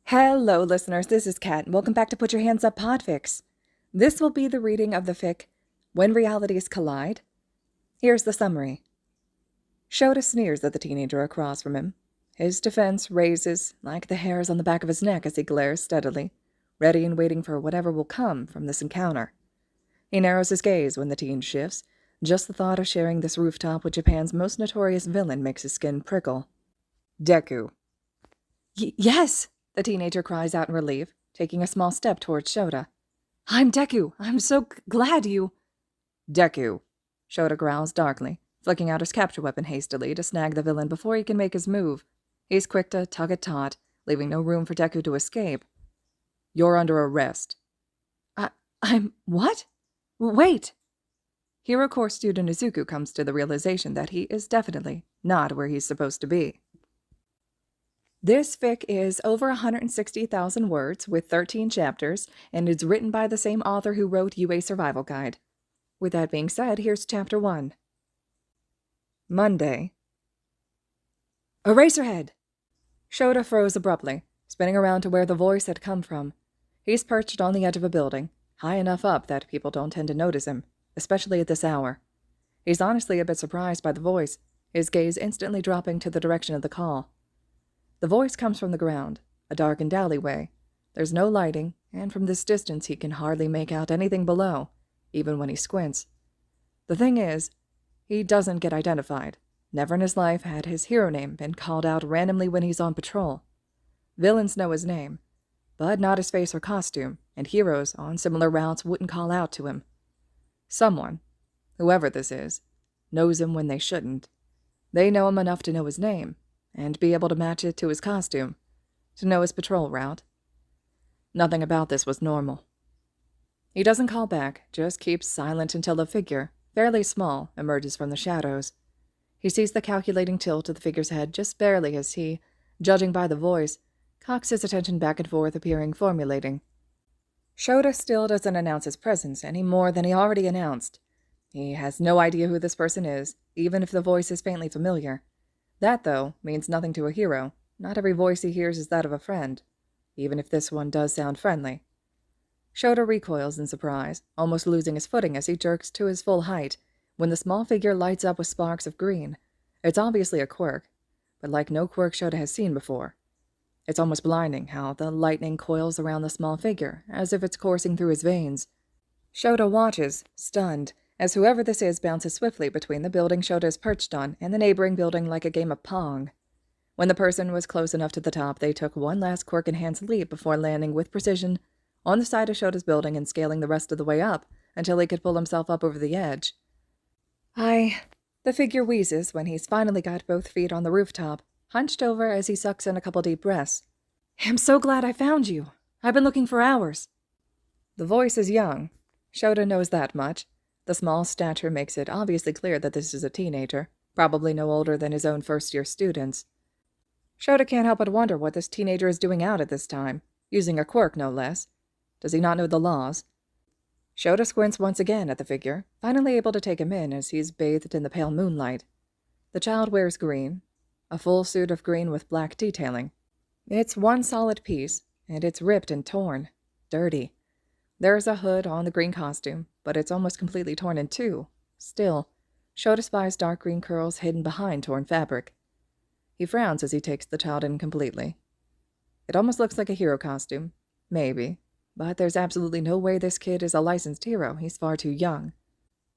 Hello, listeners. This is Kat, and welcome back to Put Your Hands Up Podfics. This will be the reading of the fic, When Realities Collide. Here's the summary. Shota sneers at the teenager across from him. His defense raises like the hairs on the back of his neck as he glares steadily, ready and waiting for whatever will come from this encounter. He narrows his gaze when the teen shifts. Just the thought of sharing this rooftop with Japan's most notorious villain makes his skin prickle. Deku. Yes! The teenager cries out in relief, taking a small step towards Shota. I'm Deku. I'm so glad you... Deku. Shota growls darkly, flicking out his capture weapon hastily to snag the villain before he can make his move. He's quick to tug at taut, leaving no room for Deku to escape. You're under arrest. I'm... what? Wait! Hero Corps student Izuku comes to the realization that he is definitely not where he's supposed to be. This fic is over 160,000 words with 13 chapters and is written by the same author who wrote UA Survival Guide. With that being said, here's Chapter 1. Monday. Eraserhead! Shota froze abruptly, spinning around to where the voice had come from. He's perched on the edge of a building, high enough up that people don't tend to notice him, especially at this hour. He's honestly a bit surprised by the voice, his gaze instantly dropping to the direction of the call. The voice comes from the ground, a darkened alleyway. There's no lighting, and from this distance he can hardly make out anything below, even when he squints. The thing is, he doesn't get identified. Never in his life had his hero name been called out randomly when he's on patrol. Villains know his name, but not his face or costume, and heroes on similar routes wouldn't call out to him. Someone, whoever this is, knows him when they shouldn't. They know him enough to know his name, and be able to match it to his costume, to know his patrol route. Nothing about this was normal. He doesn't call back, just keeps silent until a figure, fairly small, emerges from the shadows. He sees the calculating tilt of the figure's head just barely as he, judging by the voice, cocks his attention back and forth, appearing formulating. Shota still doesn't announce his presence any more than he already announced. He has no idea who this person is, even if the voice is faintly familiar. That, though, means nothing to a hero. Not every voice he hears is that of a friend, even if this one does sound friendly. Shota recoils in surprise, almost losing his footing as he jerks to his full height, when the small figure lights up with sparks of green. It's obviously a quirk, but like no quirk Shota has seen before. It's almost blinding how the lightning coils around the small figure, as if it's coursing through his veins. Shota watches, stunned, as whoever this is bounces swiftly between the building Shota is perched on and the neighboring building like a game of Pong. When the person was close enough to the top, they took one last quirk-enhanced leap before landing with precision on the side of Shota's building and scaling the rest of the way up until he could pull himself up over the edge. The figure wheezes when he's finally got both feet on the rooftop, hunched over as he sucks in a couple deep breaths. I'm so glad I found you. I've been looking for hours. The voice is young. Shota knows that much. The small stature makes it obviously clear that this is a teenager, probably no older than his own first-year students. Shota can't help but wonder what this teenager is doing out at this time, using a quirk no less. Does he not know the laws? Shota squints once again at the figure, finally able to take him in as he's bathed in the pale moonlight. The child wears green, a full suit of green with black detailing. It's one solid piece, and it's ripped and torn, dirty. There's a hood on the green costume, but it's almost completely torn in two. Still, Shota spies dark green curls hidden behind torn fabric. He frowns as he takes the child in completely. It almost looks like a hero costume. Maybe. But there's absolutely no way this kid is a licensed hero. He's far too young.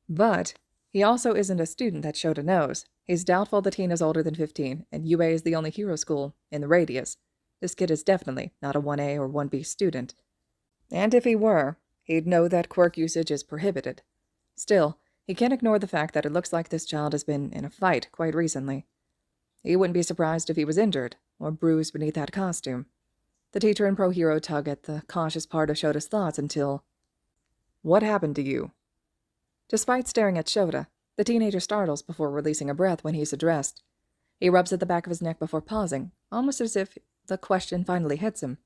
But he also isn't a student that Shota knows. He's doubtful the teen is older than 15, and UA is the only hero school in the radius. This kid is definitely not a 1A or 1B student. And if he were, he'd know that quirk usage is prohibited. Still, he can't ignore the fact that it looks like this child has been in a fight quite recently. He wouldn't be surprised if he was injured, or bruised beneath that costume. The teacher and pro-hero tug at the cautious part of Shota's thoughts until... What happened to you? Despite staring at Shota, the teenager startles before releasing a breath when he's addressed. He rubs at the back of his neck before pausing, almost as if the question finally hits him.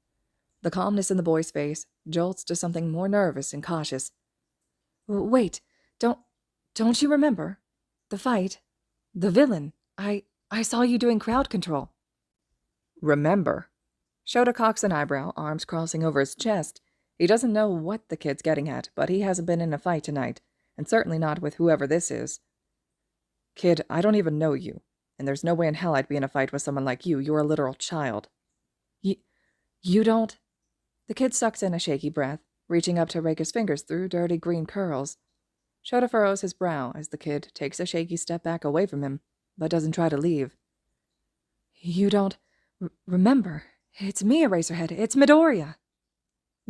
The calmness in the boy's face jolts to something more nervous and cautious. Wait, don't you remember? The fight? The villain? I saw you doing crowd control. Remember? Shota cocks an eyebrow, arms crossing over his chest. He doesn't know what the kid's getting at, but he hasn't been in a fight tonight, and certainly not with whoever this is. Kid, I don't even know you, and there's no way in hell I'd be in a fight with someone like you. You're a literal child. You don't? The kid sucks in a shaky breath, reaching up to rake his fingers through dirty green curls. Shota furrows his brow as the kid takes a shaky step back away from him, but doesn't try to leave. You don't remember? It's me, Eraserhead. It's Midoriya.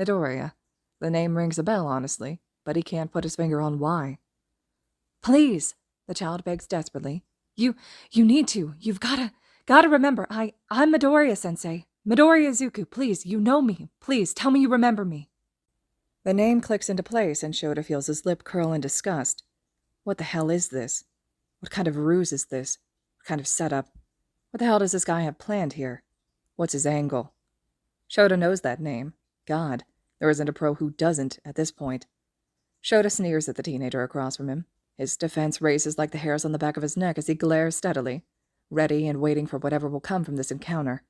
Midoriya. The name rings a bell, honestly, but he can't put his finger on why. Please, the child begs desperately. You need to. You've gotta remember. I'm Midoriya-sensei. Midoriya Izuku, please, you know me. Please, tell me you remember me. The name clicks into place and Shota feels his lip curl in disgust. What the hell is this? What kind of ruse is this? What kind of setup? What the hell does this guy have planned here? What's his angle? Shota knows that name. God, there isn't a pro who doesn't at this point. Shota sneers at the teenager across from him. His defense raises like the hairs on the back of his neck as he glares steadily, ready and waiting for whatever will come from this encounter.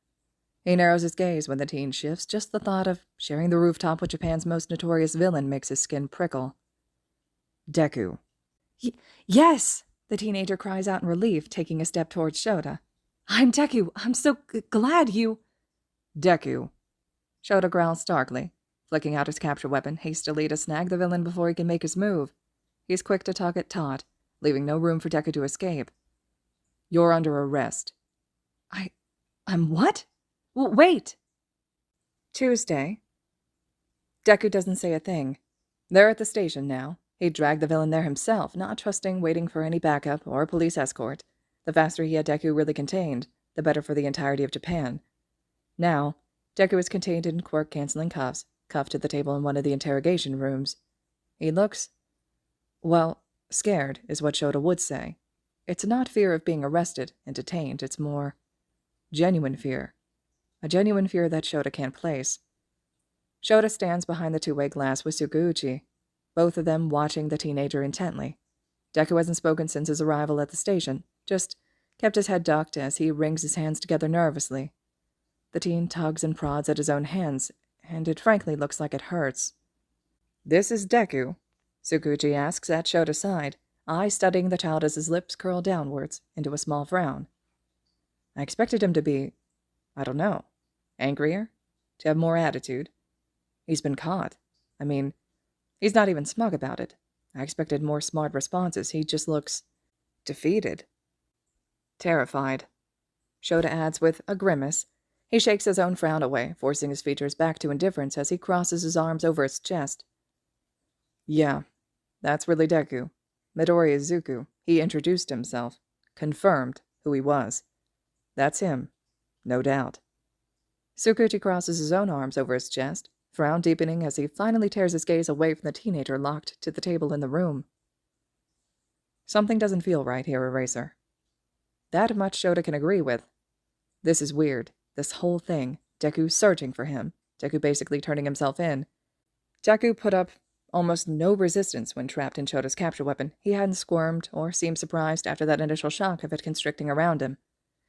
He narrows his gaze when the teen shifts. Just the thought of sharing the rooftop with Japan's most notorious villain makes his skin prickle. Deku. Yes! The teenager cries out in relief, taking a step towards Shota. I'm Deku. I'm so glad you... Deku. Shota growls starkly, flicking out his capture weapon hastily to snag the villain before he can make his move. He's quick to tug at taut, leaving no room for Deku to escape. You're under arrest. I'm what? Wait! Tuesday. Deku doesn't say a thing. They're at the station now. He'd dragged the villain there himself, not trusting waiting for any backup or police escort. The faster he had Deku really contained, the better for the entirety of Japan. Now, Deku is contained in quirk-canceling cuffs, cuffed to the table in one of the interrogation rooms. He looks... well, scared is what Shota would say. It's not fear of being arrested and detained, it's more... genuine fear. A genuine fear that Shota can't place. Shota stands behind the two-way glass with Tsukuuchi, both of them watching the teenager intently. Deku hasn't spoken since his arrival at the station, just kept his head ducked as he wrings his hands together nervously. The teen tugs and prods at his own hands, and it frankly looks like it hurts. This is Deku? Tsukuuchi asks at Shota's side, eyes studying the child as his lips curl downwards into a small frown. I expected him to be, I don't know, angrier? To have more attitude? He's been caught. I mean, he's not even smug about it. I expected more smart responses. He just looks... defeated. Terrified. Shota adds with a grimace. He shakes his own frown away, forcing his features back to indifference as he crosses his arms over his chest. Yeah, that's really Deku. Midoriya Izuku. He introduced himself. Confirmed who he was. That's him. No doubt. Tsukuuchi crosses his own arms over his chest, frown deepening as he finally tears his gaze away from the teenager locked to the table in the room. Something doesn't feel right here, Eraser. That much Shota can agree with. This is weird. This whole thing. Deku searching for him. Deku basically turning himself in. Deku put up almost no resistance when trapped in Shota's capture weapon. He hadn't squirmed or seemed surprised after that initial shock of it constricting around him.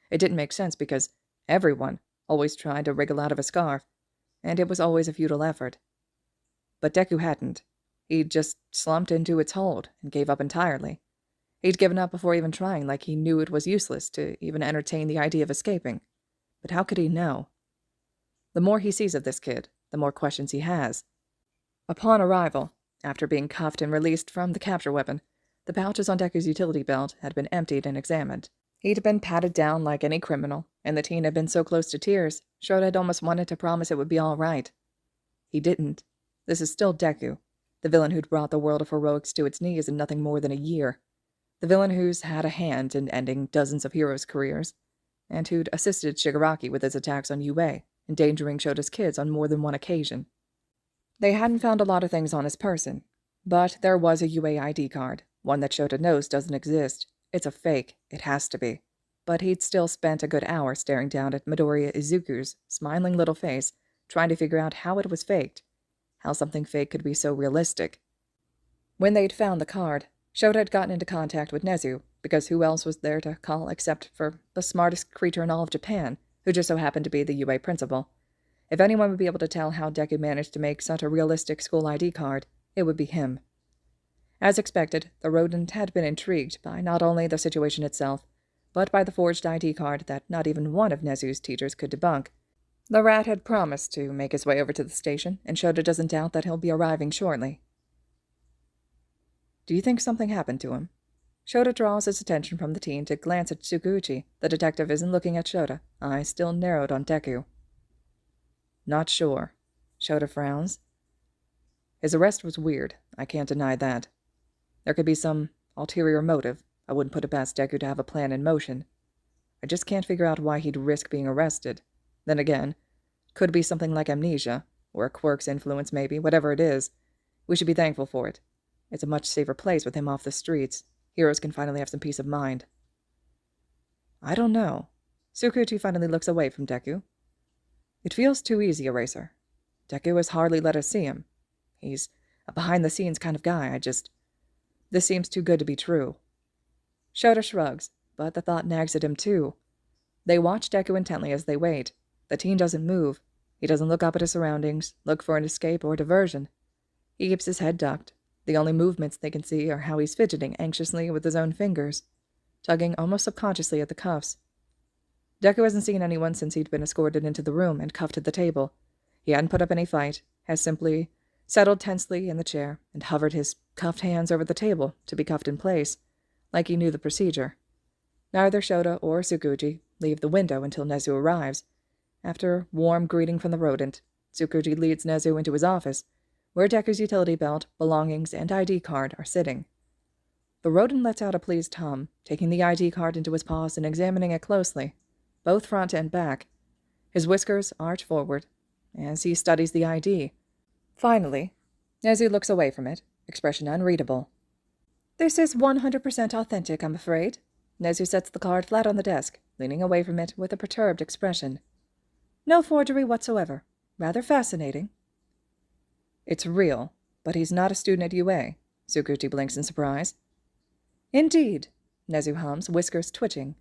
It didn't make sense because everyone always tried to wriggle out of a scarf, and it was always a futile effort. But Deku hadn't. He'd just slumped into its hold and gave up entirely. He'd given up before even trying, like he knew it was useless to even entertain the idea of escaping. But how could he know? The more he sees of this kid, the more questions he has. Upon arrival, after being cuffed and released from the capture weapon, the pouches on Deku's utility belt had been emptied and examined. He'd been patted down like any criminal, and the teen had been so close to tears, Shota had almost wanted to promise it would be all right. He didn't. This is still Deku, the villain who'd brought the world of heroics to its knees in nothing more than a year. The villain who's had a hand in ending dozens of heroes' careers, and who'd assisted Shigaraki with his attacks on UA, endangering Shota's kids on more than one occasion. They hadn't found a lot of things on his person, but there was a UA ID card, one that Shota knows doesn't exist. It's a fake, it has to be. But he'd still spent a good hour staring down at Midoriya Izuku's smiling little face, trying to figure out how it was faked, how something fake could be so realistic. When they'd found the card, Shota had gotten into contact with Nezu, because who else was there to call except for the smartest creature in all of Japan, who just so happened to be the UA principal. If anyone would be able to tell how Deku managed to make such a realistic school ID card, it would be him. As expected, the rodent had been intrigued by not only the situation itself, but by the forged ID card that not even one of Nezu's teachers could debunk. The rat had promised to make his way over to the station, and Shota doesn't doubt that he'll be arriving shortly. Do you think something happened to him? Shota draws his attention from the teen to glance at Tsukuuchi. The detective isn't looking at Shota, eyes still narrowed on Deku. Not sure. Shota frowns. His arrest was weird, I can't deny that. There could be some ulterior motive. I wouldn't put it past Deku to have a plan in motion. I just can't figure out why he'd risk being arrested. Then again, could be something like amnesia, or a quirk's influence maybe, whatever it is. We should be thankful for it. It's a much safer place with him off the streets. Heroes can finally have some peace of mind. I don't know. Tsukuuchi finally looks away from Deku. It feels too easy, Eraser. Deku has hardly let us see him. He's a behind-the-scenes kind of guy. This seems too good to be true. Shota shrugs, but the thought nags at him too. They watch Deku intently as they wait. The teen doesn't move. He doesn't look up at his surroundings, look for an escape or diversion. He keeps his head ducked. The only movements they can see are how he's fidgeting anxiously with his own fingers, tugging almost subconsciously at the cuffs. Deku hasn't seen anyone since he'd been escorted into the room and cuffed at the table. He hadn't put up any fight, has simply settled tensely in the chair and hovered his cuffed hands over the table to be cuffed in place, like he knew the procedure. Neither Shota or Tsukuuchi leave the window until Nezu arrives. After warm greeting from the rodent, Tsukuuchi leads Nezu into his office, where Deku's utility belt, belongings, and ID card are sitting. The rodent lets out a pleased hum, taking the ID card into his paws and examining it closely, both front and back. His whiskers arch forward as he studies the ID. Finally, Nezu looks away from it, expression unreadable. This is 100% authentic, I'm afraid. Nezu sets the card flat on the desk, leaning away from it with a perturbed expression. No forgery whatsoever. Rather fascinating. It's real, but he's not a student at UA. Tsukuuchi blinks in surprise. Indeed, Nezu hums, whiskers twitching.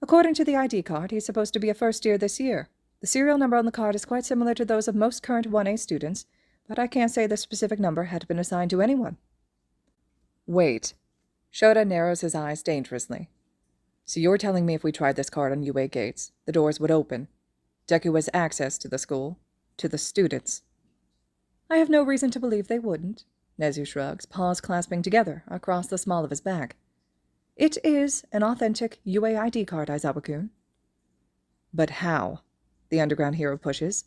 According to the ID card, he's supposed to be a first year this year. The serial number on the card is quite similar to those of most current 1A students, but I can't say the specific number had been assigned to anyone. Wait. Shota narrows his eyes dangerously. So you're telling me if we tried this card on UA gates, the doors would open? Deku has access to the school, to the students. I have no reason to believe they wouldn't. Nezu shrugs, paws clasping together across the small of his back. It is an authentic UA ID card, Aizawa-kun. But how? The underground hero pushes.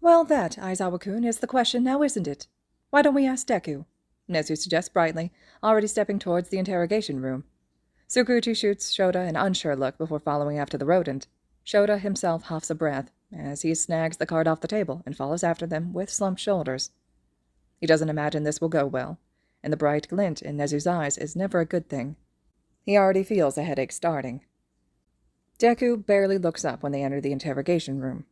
Well, that, Aizawa-kun, is the question now, isn't it? Why don't we ask Deku? Nezu suggests brightly, already stepping towards the interrogation room. Tsukuuchi shoots Shota an unsure look before following after the rodent. Shota himself huffs a breath as he snags the card off the table and follows after them with slumped shoulders. He doesn't imagine this will go well, and the bright glint in Nezu's eyes is never a good thing. He already feels a headache starting. Deku barely looks up when they enter the interrogation room.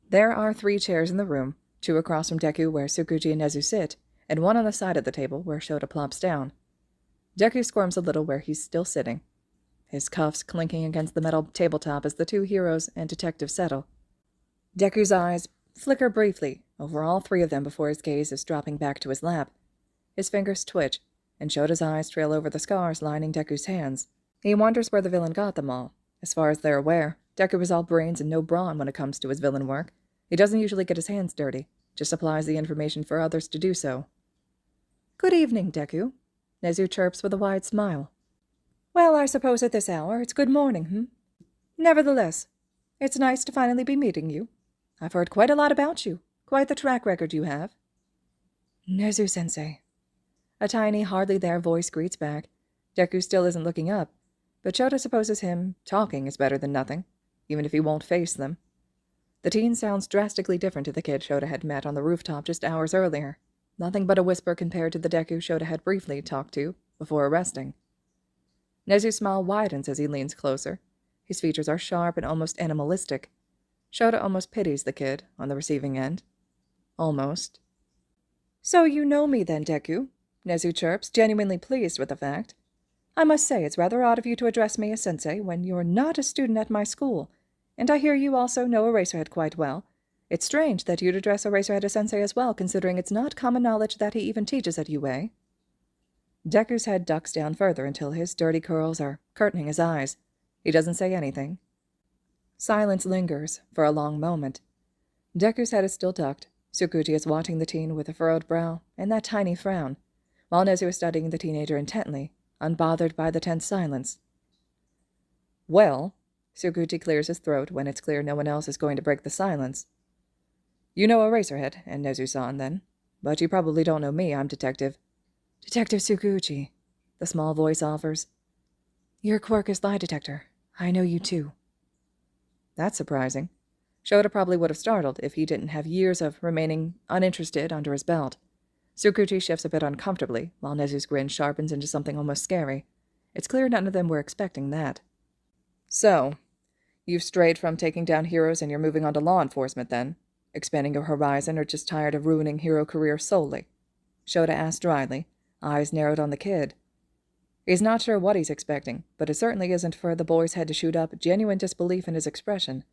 There are 3 chairs in the room, 2 across from Deku where Tsukuuchi and Nezu sit, and 1 on the side of the table where Shota plops down. Deku squirms a little where he's still sitting, his cuffs clinking against the metal tabletop as the 2 heroes and detective settle. Deku's eyes flicker briefly over all 3 of them before his gaze is dropping back to his lap. His fingers twitch, and Shota's eyes trail over the scars lining Deku's hands. He wonders where the villain got them all. As far as they're aware, Deku is all brains and no brawn when it comes to his villain work. He doesn't usually get his hands dirty, just supplies the information for others to do so. Good evening, Deku, Nezu chirps with a wide smile. Well, I suppose at this hour it's good morning, Nevertheless, it's nice to finally be meeting you. I've heard quite a lot about you, quite the track record you have. Nezu-sensei. A tiny, hardly there voice greets back. Deku still isn't looking up, but Shota supposes him talking is better than nothing, even if he won't face them. The teen sounds drastically different to the kid Shota had met on the rooftop just hours earlier. Nothing but a whisper compared to the Deku Shota had briefly talked to before arresting. Nezu's smile widens as he leans closer. His features are sharp and almost animalistic. Shota almost pities the kid on the receiving end. Almost. So you know me then, Deku, Nezu chirps, genuinely pleased with the fact. I must say it's rather odd of you to address me as sensei when you're not a student at my school, and I hear you also know Eraserhead quite well, It's strange that you'd address Eraserhead as sensei as well, considering it's not common knowledge that he even teaches at UA. Deku's head ducks down further until his dirty curls are curtaining his eyes. He doesn't say anything. Silence lingers for a long moment. Deku's head is still ducked. Tsukuchi is watching the teen with a furrowed brow and that tiny frown, while Nezu is studying the teenager intently, unbothered by the tense silence. Well, Tsukuchi clears his throat when it's clear no one else is going to break the silence. You know Eraserhead and Nezu-san, then. But you probably don't know me, I'm Detective Tsukuchi, the small voice offers. Your quirk is lie detector. I know you too. That's surprising. Shota probably would have startled if he didn't have years of remaining uninterested under his belt. Tsukuchi shifts a bit uncomfortably, while Nezu's grin sharpens into something almost scary. It's clear none of them were expecting that. So, you've strayed from taking down heroes and you're moving on to law enforcement, then? Expanding your horizon or just tired of ruining hero careers solely? Shota asked dryly, eyes narrowed on the kid. He's not sure what he's expecting, but it certainly isn't for the boy's head to shoot up genuine disbelief in his expression.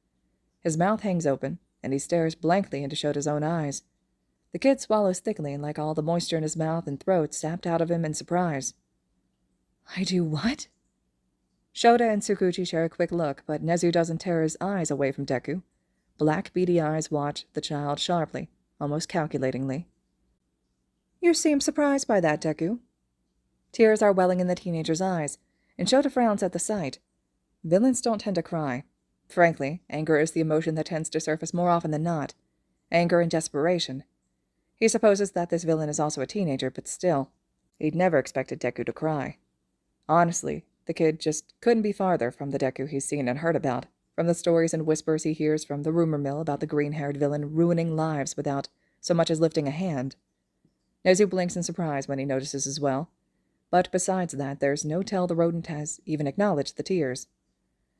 His mouth hangs open, and he stares blankly into Shota's own eyes. The kid swallows thickly, like all the moisture in his mouth and throat sapped out of him in surprise. I do what? Shota and Tsukuchi share a quick look, but Nezu doesn't tear his eyes away from Deku. Black, beady eyes watch the child sharply, almost calculatingly. You seem surprised by that, Deku. Tears are welling in the teenager's eyes, and Shota frowns at the sight. Villains don't tend to cry. Frankly, anger is the emotion that tends to surface more often than not. Anger and desperation. He supposes that this villain is also a teenager, but still, he'd never expected Deku to cry. Honestly, the kid just couldn't be farther from the Deku he's seen and heard about, from the stories and whispers he hears from the rumor mill about the green-haired villain ruining lives without so much as lifting a hand. Nezu blinks in surprise when he notices as well. But besides that, there's no tell the rodent has even acknowledged the tears.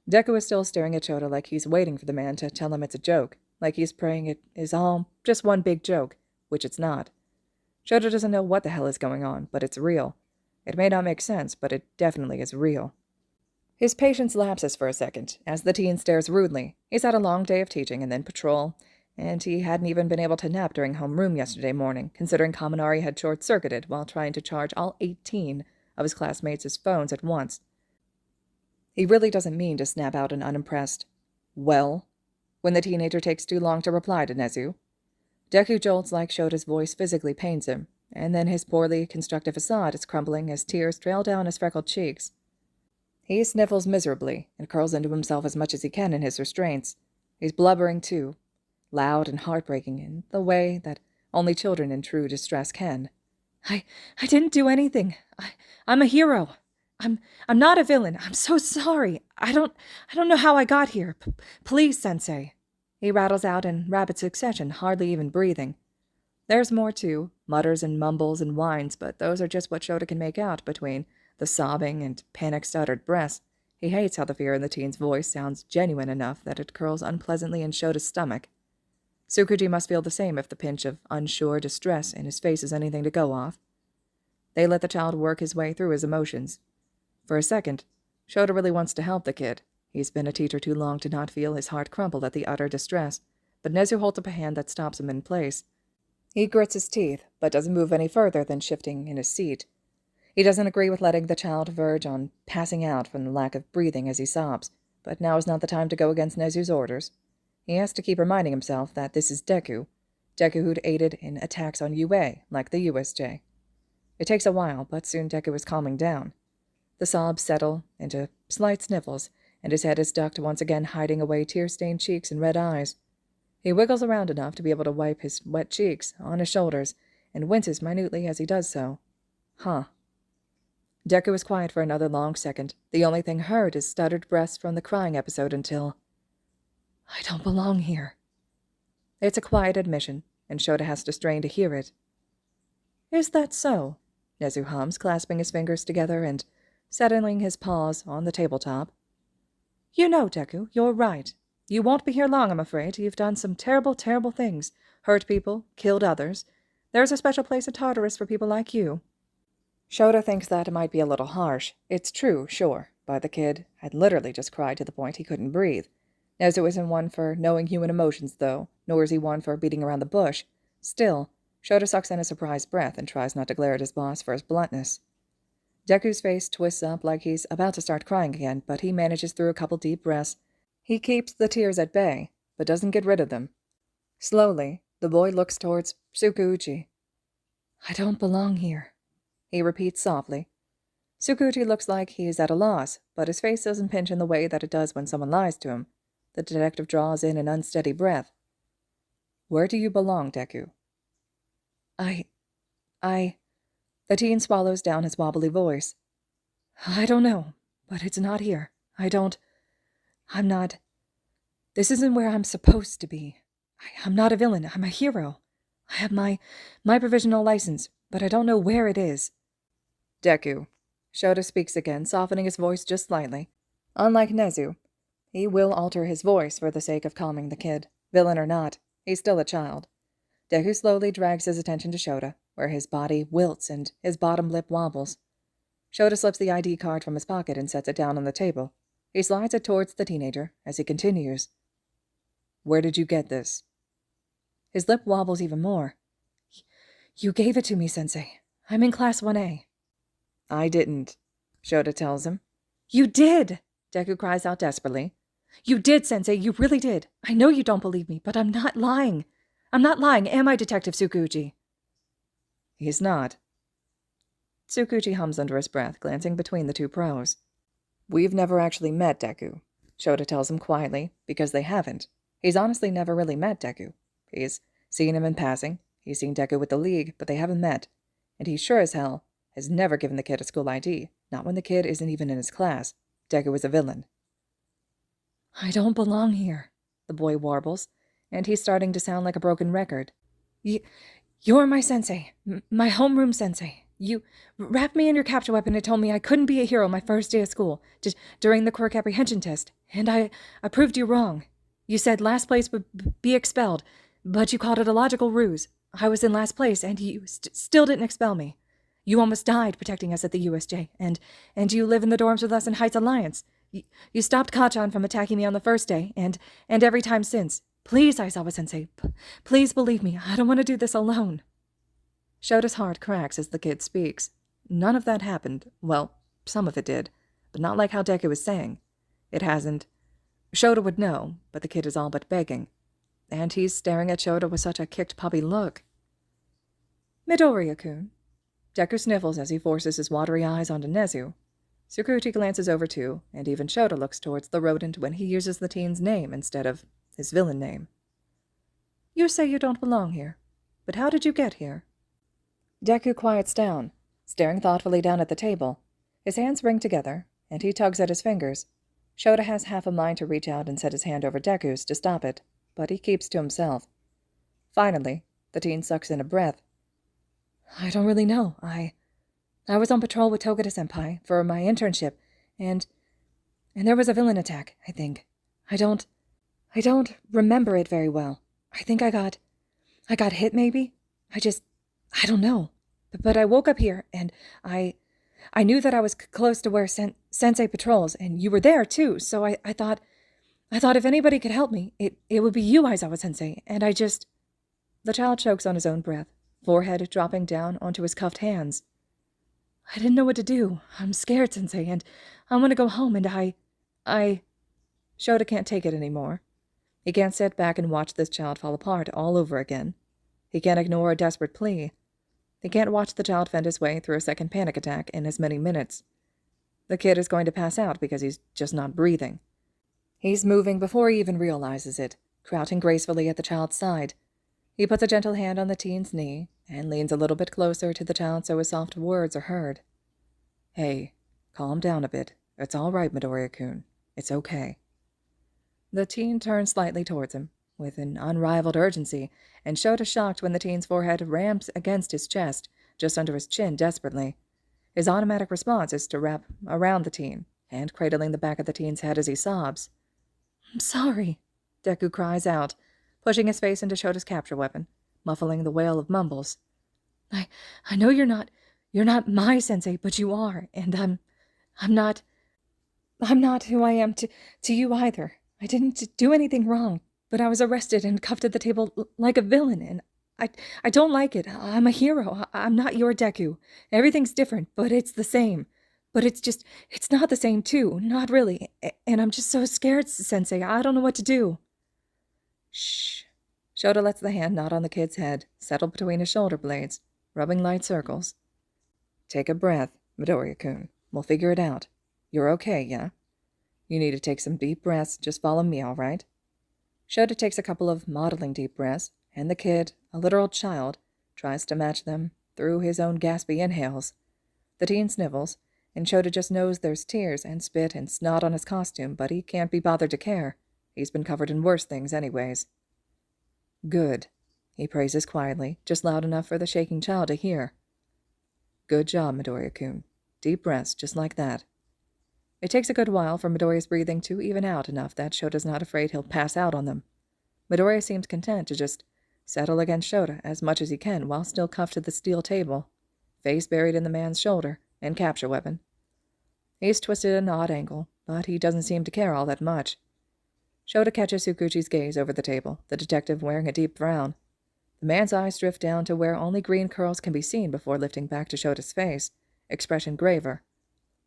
Deku is still staring at Shota like he's waiting for the man to tell him it's a joke, like he's praying it is all just one big joke, which it's not. Shota doesn't know what the hell is going on, but it's real. It may not make sense, but it definitely is real. His patience lapses for a second, as the teen stares rudely. He's had a long day of teaching and then patrol, and he hadn't even been able to nap during homeroom yesterday morning, considering Kaminari had short-circuited while trying to charge all 18 of his classmates' phones at once. He really doesn't mean to snap out an unimpressed, well, when the teenager takes too long to reply to Nezu. Deku jolts like Shota's voice physically pains him, and then his poorly constructed facade is crumbling as tears trail down his freckled cheeks. He sniffles miserably and curls into himself as much as he can in his restraints. He's blubbering too, loud and heartbreaking in the way that only children in true distress can. I didn't do anything. I'm a hero. I'm not a villain. I'm so sorry. I don't know how I got here. Please, Sensei. He rattles out in rapid succession, hardly even breathing. There's more too, mutters and mumbles and whines, but those are just what Shota can make out between the sobbing and panic-stuttered breaths. He hates how the fear in the teen's voice sounds genuine enough that it curls unpleasantly in Shota's stomach. Tsukuchi must feel the same if the pinch of unsure distress in his face is anything to go off. They let the child work his way through his emotions. For a second, Shota really wants to help the kid. He's been a teacher too long to not feel his heart crumple at the utter distress, but Nezu holds up a hand that stops him in place. He grits his teeth, but doesn't move any further than shifting in his seat. He doesn't agree with letting the child verge on passing out from the lack of breathing as he sobs, but now is not the time to go against Nezu's orders. He has to keep reminding himself that this is Deku who'd aided in attacks on UA, like the USJ. It takes a while, but soon Deku is calming down. The sobs settle into slight sniffles, and his head is ducked once again, hiding away tear-stained cheeks and red eyes. He wiggles around enough to be able to wipe his wet cheeks on his shoulders, and winces minutely as he does so. Huh. Deku is quiet for another long second. The only thing heard is stuttered breaths from the crying episode until... I don't belong here. It's a quiet admission, and Shota has to strain to hear it. Is that so? Nezu hums, clasping his fingers together and settling his paws on the tabletop. You know, Deku, you're right. You won't be here long, I'm afraid. You've done some terrible, terrible things. Hurt people, killed others. There's a special place in Tartarus for people like you. Shota thinks that might be a little harsh. It's true, sure, but the kid had literally just cried to the point he couldn't breathe. Nezu isn't one for knowing human emotions, though, nor is he one for beating around the bush. Still, Shota sucks in a surprised breath and tries not to glare at his boss for his bluntness. Deku's face twists up like he's about to start crying again, but he manages through a couple deep breaths. He keeps the tears at bay, but doesn't get rid of them. Slowly, the boy looks towards Tsukuuchi. "I don't belong here," he repeats softly. Tsukuuchi looks like he's at a loss, but his face doesn't pinch in the way that it does when someone lies to him. The detective draws in an unsteady breath. "Where do you belong, Deku?" I... The teen swallows down his wobbly voice. "I don't know, but it's not here. I'm not... This isn't where I'm supposed to be. I'm not a villain. I'm a hero. I have my provisional license, but I don't know where it is." "Deku," Shota speaks again, softening his voice just slightly. Unlike Nezu, he will alter his voice for the sake of calming the kid. Villain or not, he's still a child. Deku slowly drags his attention to Shota, where his body wilts and his bottom lip wobbles. Shota slips the ID card from his pocket and sets it down on the table. He slides it towards the teenager as he continues. "Where did you get this?" His lip wobbles even more. "You gave it to me, Sensei. I'm in Class 1A. "I didn't," Shota tells him. "You did!" Deku cries out desperately. "You did, Sensei. You really did. I know you don't believe me, but I'm not lying. I'm not lying, am I, Detective Tsukuuchi?" "He's not." Tsukuuchi hums under his breath, glancing between the two pros. "We've never actually met Deku," Shota tells him quietly, because they haven't. He's honestly never really met Deku. He's seen him in passing. He's seen Deku with the League, but they haven't met. And he sure as hell has never given the kid a school ID, not when the kid isn't even in his class. Deku is a villain. "I don't belong here," the boy warbles, and he's starting to sound like a broken record. You're my sensei, my homeroom sensei. You wrapped me in your capture weapon and told me I couldn't be a hero my first day of school, during the quirk apprehension test, and I proved you wrong. You said last place would be expelled, but you called it a logical ruse. I was in last place, and you still didn't expel me. You almost died protecting us at the USJ, and you live in the dorms with us in Heights Alliance. You stopped Kachan from attacking me on the first day, and every time since. Please, Aizawa-sensei, please believe me. I don't want to do this alone." Shota's heart cracks as the kid speaks. None of that happened. Well, some of it did, but not like how Deku was saying. It hasn't. Shota would know, but the kid is all but begging. And he's staring at Shota with such a kicked puppy look. "Midoriya-kun." Deku sniffles as he forces his watery eyes onto Nezu. Tsukuuchi glances over too, and even Shota looks towards the rodent when he uses the teen's name instead of his villain name. "You say you don't belong here, but how did you get here?" Deku quiets down, staring thoughtfully down at the table. His hands ring together, and he tugs at his fingers. Shota has half a mind to reach out and set his hand over Deku's to stop it, but he keeps to himself. Finally, the teen sucks in a breath. "I don't really know. I was on patrol with Togata-senpai for my internship, and there was a villain attack, I think. I don't remember it very well. I think I got hit maybe? I don't know. But I woke up here, and I knew that I was close to where Sensei patrols, and you were there too, so I thought if anybody could help me, it would be you, Aizawa-sensei, and I just..." The child chokes on his own breath, forehead dropping down onto his cuffed hands. "I didn't know what to do. I'm scared, Sensei, and I want to go home, and I... Shota can't take it anymore. He can't sit back and watch this child fall apart all over again. He can't ignore a desperate plea. He can't watch the child fend his way through a second panic attack in as many minutes. The kid is going to pass out because he's just not breathing. He's moving before he even realizes it, crouching gracefully at the child's side. He puts a gentle hand on the teen's knee and leans a little bit closer to the child so his soft words are heard. "Hey, calm down a bit. It's all right, Midoriya-kun. It's okay." The teen turns slightly towards him, with an unrivaled urgency, and Shota shocked when the teen's forehead rams against his chest, just under his chin desperately. His automatic response is to wrap around the teen, and cradling the back of the teen's head as he sobs. "I'm sorry," Deku cries out, pushing his face into Shota's capture weapon, muffling the wail of mumbles. I know you're not my sensei, but you are, and I'm not who I am to you either. I didn't do anything wrong, but I was arrested and cuffed at the table like a villain, and I don't like it. I'm a hero. I'm not your Deku. Everything's different, but it's the same. But it's not the same, too. Not really. And I'm just so scared, Sensei. I don't know what to do. Shh. Shota lets the hand nod on the kid's head, settle between his shoulder blades, rubbing light circles. Take a breath, Midoriya-kun. We'll figure it out. You're okay, yeah? You need to take some deep breaths. Just follow me, all right? Shota takes a couple of modeling deep breaths, and the kid, a literal child, tries to match them through his own gaspy inhales. The teen snivels, and Shota just knows there's tears and spit and snot on his costume, but he can't be bothered to care. He's been covered in worse things anyways. Good, he praises quietly, just loud enough for the shaking child to hear. Good job, Midoriya-kun. Deep breaths, just like that. It takes a good while for Midoriya's breathing to even out enough that Shota's not afraid he'll pass out on them. Midoriya seems content to just settle against Shota as much as he can while still cuffed to the steel table, face buried in the man's shoulder, and capture weapon. He's twisted at an odd angle, but he doesn't seem to care all that much. Shota catches Tsukuchi's gaze over the table, the detective wearing a deep frown. The man's eyes drift down to where only green curls can be seen before lifting back to Shota's face, expression graver.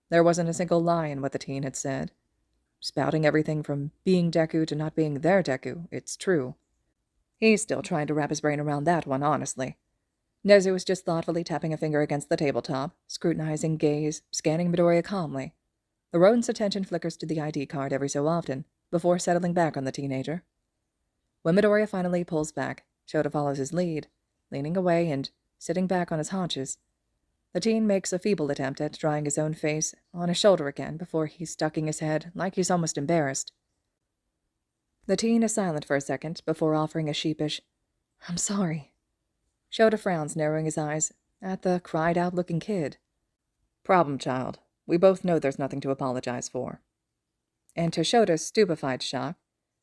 There wasn't a single lie in what the teen had said. Spouting everything from being Deku to not being their Deku, it's true. He's still trying to wrap his brain around that one, honestly. Nezu was just thoughtfully tapping a finger against the tabletop, scrutinizing gaze, scanning Midoriya calmly. The rodent's attention flickers to the ID card every so often, before settling back on the teenager. When Midoriya finally pulls back, Shota follows his lead, leaning away and sitting back on his haunches. The teen makes a feeble attempt at drying his own face on his shoulder again before he's ducking his head like he's almost embarrassed. The teen is silent for a second before offering a sheepish, I'm sorry. Shota frowns, narrowing his eyes at the cried-out-looking kid. Problem, child. We both know there's nothing to apologize for. And to Shota's stupefied shock,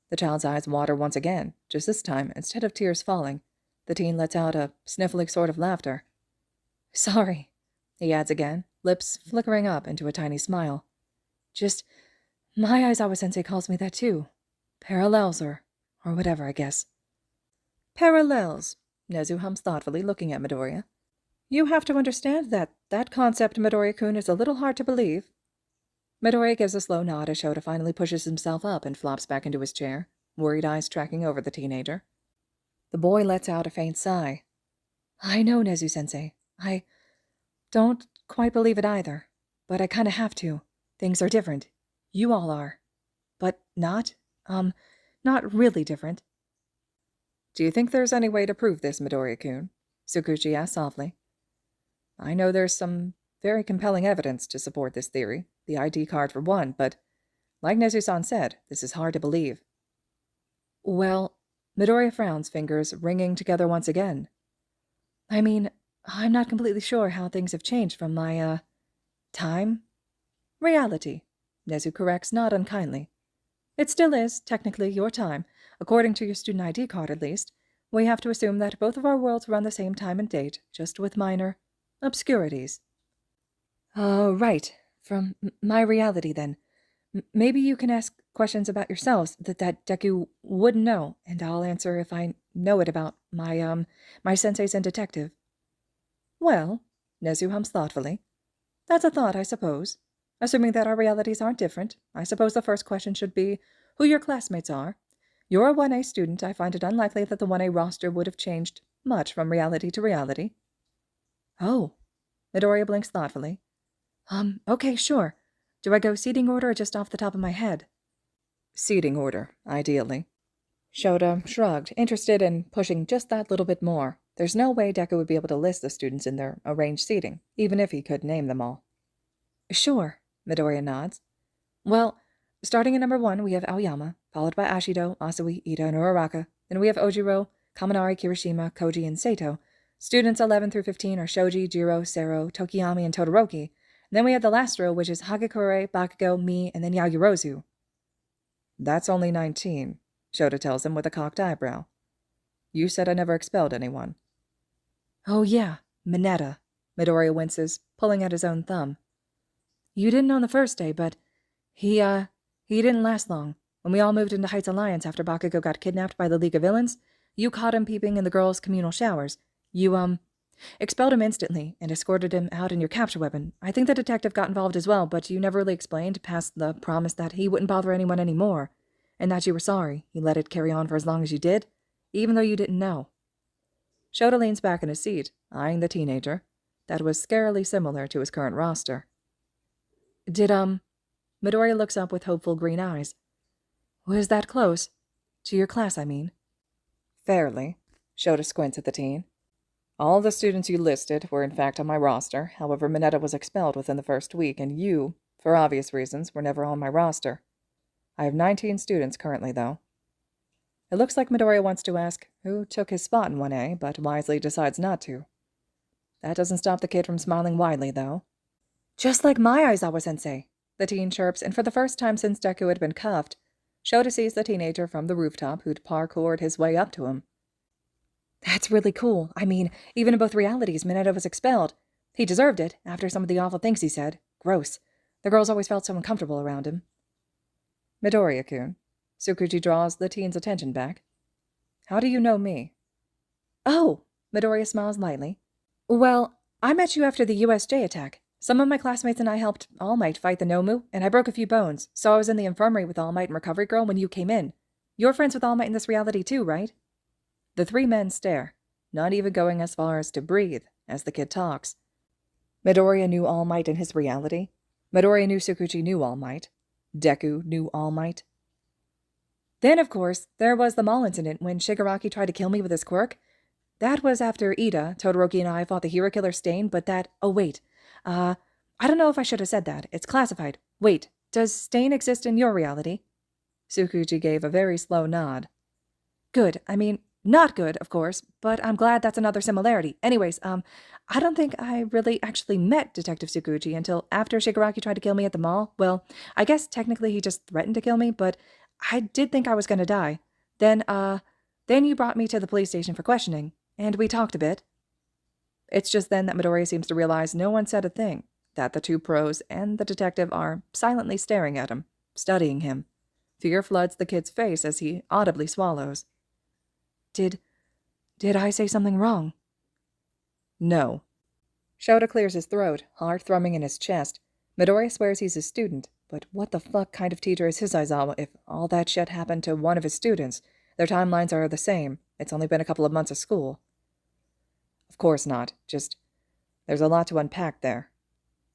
the child's eyes water once again, just this time, instead of tears falling, the teen lets out a sniffly sort of laughter. Sorry, he adds again, lips flickering up into a tiny smile. Just, my Aizawa-sensei calls me that too. Parallels or whatever, I guess. Parallels, Nezu hums thoughtfully, looking at Midoriya. You have to understand that concept, Midoriya-kun, is a little hard to believe. Midoriya gives a slow nod as Shota finally pushes himself up and flops back into his chair, worried eyes tracking over the teenager. The boy lets out a faint sigh. I know, Nezu-sensei. I don't quite believe it either, but I kind of have to. Things are different. You all are. But not really different. Do you think there's any way to prove this, Midoriya-kun? Tsukuchi asked softly. I know there's some very compelling evidence to support this theory, the ID card for one, but like Nezu-san said, this is hard to believe. Well, Midoriya frowns, fingers ringing together once again. I mean, I'm not completely sure how things have changed from my, time? Reality, Nezu corrects, not unkindly. It still is, technically, your time. According to your student ID card, at least. We have to assume that both of our worlds run the same time and date, just with minor obscurities. Right. From my reality, then. Maybe you can ask questions about yourselves that Deku wouldn't know, and I'll answer if I know it about my senseis and detective. Well, Nezu hums thoughtfully. That's a thought, I suppose. Assuming that our realities aren't different, I suppose the first question should be who your classmates are. You're a 1A student. I find it unlikely that the 1A roster would have changed much from reality to reality. Oh. Midoriya blinks thoughtfully. Okay, sure. Do I go seating order or just off the top of my head? Seating order, ideally. Shota shrugged, interested in pushing just that little bit more. There's no way Deku would be able to list the students in their arranged seating, even if he could name them all. Sure, Midoriya nods. Well, starting at number 1, we have Aoyama, followed by Ashido, Asui, Ida, and Uraraka. Then we have Ojiro, Kaminari, Kirishima, Koji, and Sato. Students 11 through 15 are Shoji, Jiro, Sero, Tokiyami, and Todoroki. And then we have the last row, which is Hagakure, Bakugo, me, and then Yaoyorozu. That's only 19, Shota tells him with a cocked eyebrow. You said I never expelled anyone. Oh yeah, Mineta, Midoriya winces, pulling at his own thumb. You didn't on the first day, but he didn't last long. When we all moved into Heights Alliance after Bakugo got kidnapped by the League of Villains, you caught him peeping in the girls' communal showers. You, expelled him instantly and escorted him out in your capture weapon. I think the detective got involved as well, but you never really explained past the promise that he wouldn't bother anyone anymore, and that you were sorry you let it carry on for as long as you did, even though you didn't know. Shota leans back in his seat, eyeing the teenager. That was scarily similar to his current roster. Did, Midoriya looks up with hopeful green eyes. Was that close? To your class, I mean. Fairly. Shota squints at the teen. All the students you listed were in fact on my roster, however Mineta was expelled within the first week, and you, for obvious reasons, were never on my roster. I have 19 students currently, though. It looks like Midoriya wants to ask who took his spot in 1A, but wisely decides not to. That doesn't stop the kid from smiling widely, though. Just like my Aizawa-sensei, the teen chirps, and for the first time since Deku had been cuffed, Shota sees the teenager from the rooftop who'd parkoured his way up to him. That's really cool. I mean, even in both realities, Mineta was expelled. He deserved it, after some of the awful things he said. Gross. The girls always felt so uncomfortable around him. Midoriya-kun. Tsukuji draws the teen's attention back. How do you know me? Oh, Midoriya smiles lightly. Well, I met you after the USJ attack. Some of my classmates and I helped All Might fight the Nomu, and I broke a few bones, so I was in the infirmary with All Might and Recovery Girl when you came in. You're friends with All Might in this reality too, right? The three men stare, not even going as far as to breathe, as the kid talks. Midoriya knew All Might in his reality. Midoriya knew Tsukuji knew All Might. Deku knew All Might. Then, of course, there was the mall incident when Shigaraki tried to kill me with his quirk. That was after Ida, Todoroki, and I fought the hero killer Stain, but that— oh, wait. I don't know if I should have said that. It's classified. Wait, does Stain exist in your reality? Tsukuji gave a very slow nod. Good. I mean, not good, of course, but I'm glad that's another similarity. Anyways, I don't think I really actually met Detective Tsukuji until after Shigaraki tried to kill me at the mall. Well, I guess technically he just threatened to kill me, but I did think I was going to die. Then you brought me to the police station for questioning, and we talked a bit. It's just then that Midoriya seems to realize no one said a thing, that the two pros and the detective are silently staring at him, studying him. Fear floods the kid's face as he audibly swallows. Did I say something wrong? No. Shota clears his throat, heart thrumming in his chest. Midoriya swears he's a student, but what the fuck kind of teacher is his Aizawa if all that shit happened to one of his students? Their timelines are the same. It's only been a couple of months of school. Of course not. Just, there's a lot to unpack there.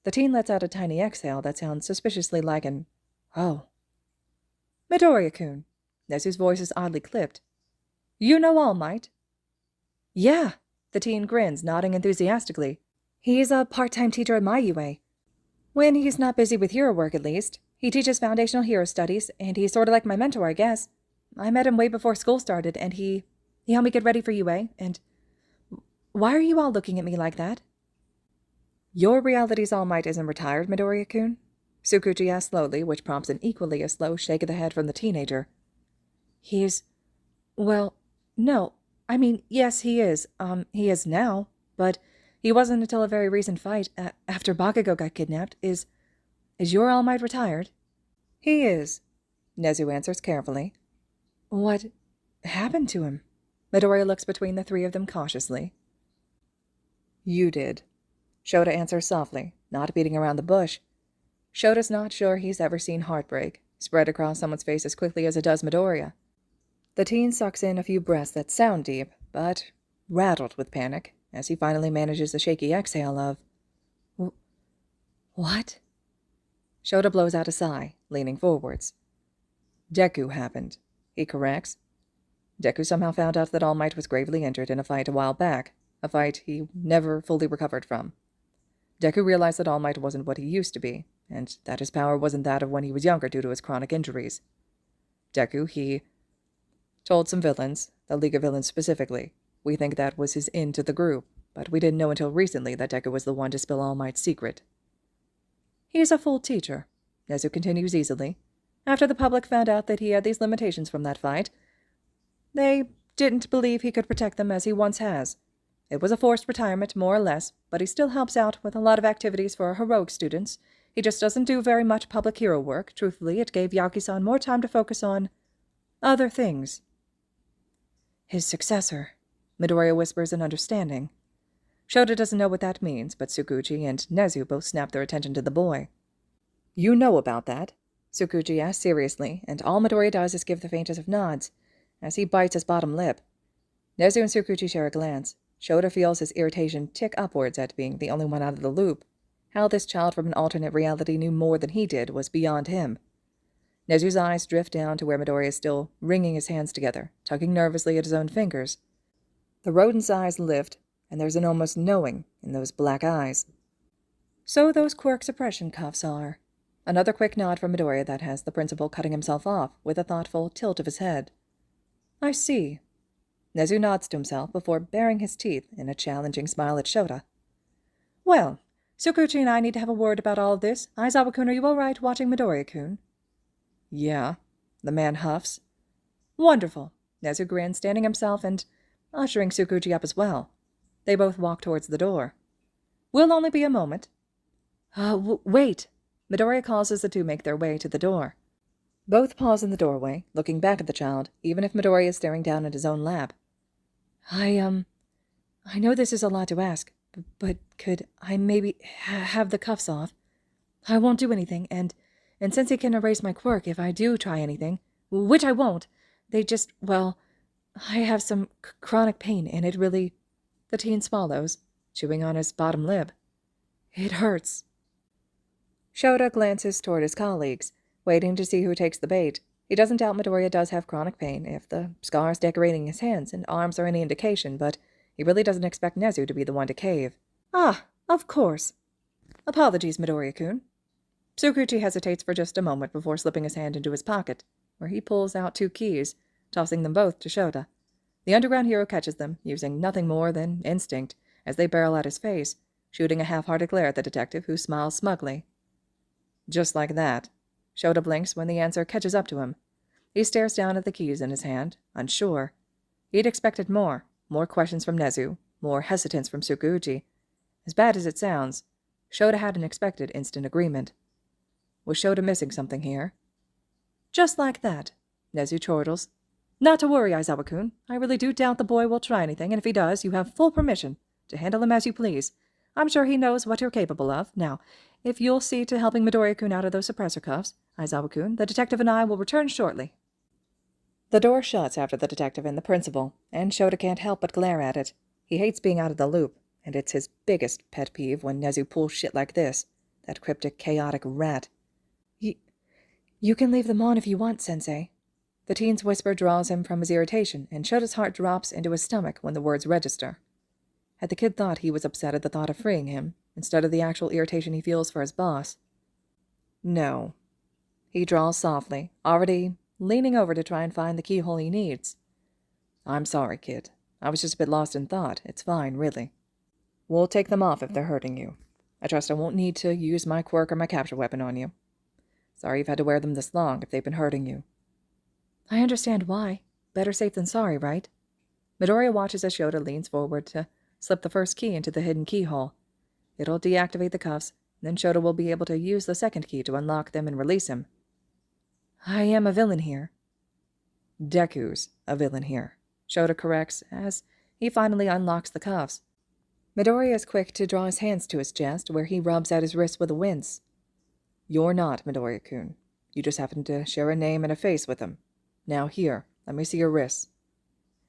The teen lets out a tiny exhale that sounds suspiciously like an, oh. Midoriya-kun. Nezu's voice is oddly clipped. You know All Might? Yeah. The teen grins, nodding enthusiastically. He's a part-time teacher at my UA. When he's not busy with hero work, at least. He teaches foundational hero studies, and he's sort of like my mentor, I guess. I met him way before school started, and he helped me get ready for UA, and... Why are you all looking at me like that? Your reality's All Might isn't retired, Midoriya-kun? Tsukuji asks slowly, which prompts an equally as slow shake of the head from the teenager. He's... well, no. I mean, yes, he is. He is now, but he wasn't until a very recent fight, after Bakugo got kidnapped. Is your All Might retired? He is, Nezu answers carefully. What happened to him? Midoriya looks between the three of them cautiously. You did. Shota answers softly, not beating around the bush. Shota's not sure he's ever seen heartbreak spread across someone's face as quickly as it does Midoriya. The teen sucks in a few breaths that sound deep, but rattled with panic, as he finally manages a shaky exhale of, What? Shota blows out a sigh, leaning forwards. Deku happened, he corrects. Deku somehow found out that All Might was gravely injured in a fight a while back, a fight he never fully recovered from. Deku realized that All Might wasn't what he used to be, and that his power wasn't that of when he was younger due to his chronic injuries. Deku, he told some villains, the League of Villains specifically. We think that was his in to the group, but we didn't know until recently that Deku was the one to spill All Might's secret. He's a full teacher, Nezu continues easily. After the public found out that he had these limitations from that fight, they didn't believe he could protect them as he once has. It was a forced retirement, more or less, but he still helps out with a lot of activities for heroic students. He just doesn't do very much public hero work. Truthfully, it gave Yaki-san more time to focus on other things. His successor, Midoriya whispers in understanding. Shota doesn't know what that means, but Tsukuchi and Nezu both snap their attention to the boy. You know about that? Tsukuchi asks seriously, and all Midoriya does is give the faintest of nods, as he bites his bottom lip. Nezu and Tsukuchi share a glance. Shota feels his irritation tick upwards at being the only one out of the loop. How this child from an alternate reality knew more than he did was beyond him. Nezu's eyes drift down to where Midoriya is still wringing his hands together, tugging nervously at his own fingers. The rodent's eyes lift, and there's an almost knowing in those black eyes. So those quirk suppression cuffs are. Another quick nod from Midoriya that has the principal cutting himself off, with a thoughtful tilt of his head. I see. Nezu nods to himself before baring his teeth in a challenging smile at Shota. Well, Tsukuchi and I need to have a word about all of this. Aizawa-kun, are you all right watching Midoriya-kun? Yeah, the man huffs. Wonderful. Nezu grins, standing himself and ushering Tsukuchi up as well. They both walk towards the door. We'll only be a moment. Wait. Midoriya calls as the two make their way to the door. Both pause in the doorway, looking back at the child, even if Midoriya is staring down at his own lap. I know this is a lot to ask, but could I maybe have the cuffs off? I won't do anything, and since he can erase my quirk if I do try anything, which I won't, they just, well, I have some chronic pain, and it really... The teen swallows, chewing on his bottom lip. It hurts. Shota glances toward his colleagues, waiting to see who takes the bait. He doesn't doubt Midoriya does have chronic pain, if the scars decorating his hands and arms are any indication, but he really doesn't expect Nezu to be the one to cave. Ah, of course. Apologies, Midoriya-kun. Tsukuchi hesitates for just a moment before slipping his hand into his pocket, where he pulls out 2 keys, tossing them both to Shota. The underground hero catches them, using nothing more than instinct, as they barrel at his face, shooting a half-hearted glare at the detective, who smiles smugly. Just like that. Shota blinks when the answer catches up to him. He stares down at the keys in his hand, unsure. He'd expected more questions from Nezu, more hesitance from Tsukuchi. As bad as it sounds, Shota hadn't expected instant agreement. Was Shota missing something here? Just like that, Nezu chortles. Not to worry, Aizawa-kun. I really do doubt the boy will try anything, and if he does, you have full permission to handle him as you please. I'm sure he knows what you're capable of. Now, if you'll see to helping Midoriya-kun out of those suppressor cuffs, Aizawa-kun, the detective and I will return shortly. The door shuts after the detective and the principal, and Shota can't help but glare at it. He hates being out of the loop, and it's his biggest pet peeve when Nezu pulls shit like this, that cryptic, chaotic rat. You can leave them on if you want, Sensei. The teen's whisper draws him from his irritation, and Shota's heart drops into his stomach when the words register. Had the kid thought he was upset at the thought of freeing him, instead of the actual irritation he feels for his boss? No. He drawls softly, already leaning over to try and find the keyhole he needs. I'm sorry, kid. I was just a bit lost in thought. It's fine, really. We'll take them off if they're hurting you. I trust I won't need to use my quirk or my capture weapon on you. Sorry you've had to wear them this long if they've been hurting you. I understand why. Better safe than sorry, right? Midoriya watches as Shota leans forward to slip the first key into the hidden keyhole. It'll deactivate the cuffs, then Shota will be able to use the second key to unlock them and release him. I am a villain here. Deku's a villain here, Shota corrects as he finally unlocks the cuffs. Midoriya is quick to draw his hands to his chest, where he rubs at his wrist with a wince. You're not, Midoriya-kun. You just happen to share a name and a face with him. Now here, let me see your wrists.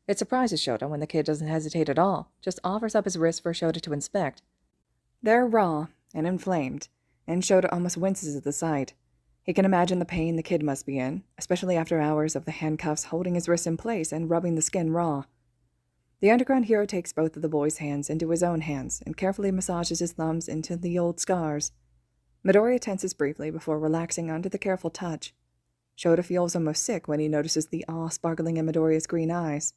It surprises Shota when the kid doesn't hesitate at all, just offers up his wrists for Shota to inspect. They're raw and inflamed, and Shota almost winces at the sight. He can imagine the pain the kid must be in, especially after hours of the handcuffs holding his wrists in place and rubbing the skin raw. The underground hero takes both of the boy's hands into his own hands and carefully massages his thumbs into the old scars. Midoriya tenses briefly before relaxing under the careful touch. Shota feels almost sick when he notices the awe sparkling in Midoriya's green eyes.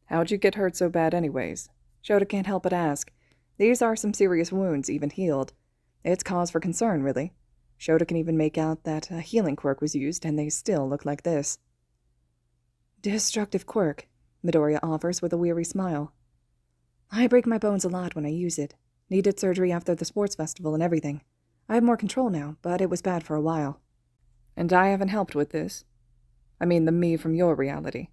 How'd you get hurt so bad anyways? Shota can't help but ask. These are some serious wounds, even healed. It's cause for concern, really. Shota can even make out that a healing quirk was used, and they still look like this. Destructive quirk, Midoriya offers with a weary smile. I break my bones a lot when I use it. Needed surgery after the sports festival and everything. I have more control now, but it was bad for a while. And I haven't helped with this. I mean the me from your reality.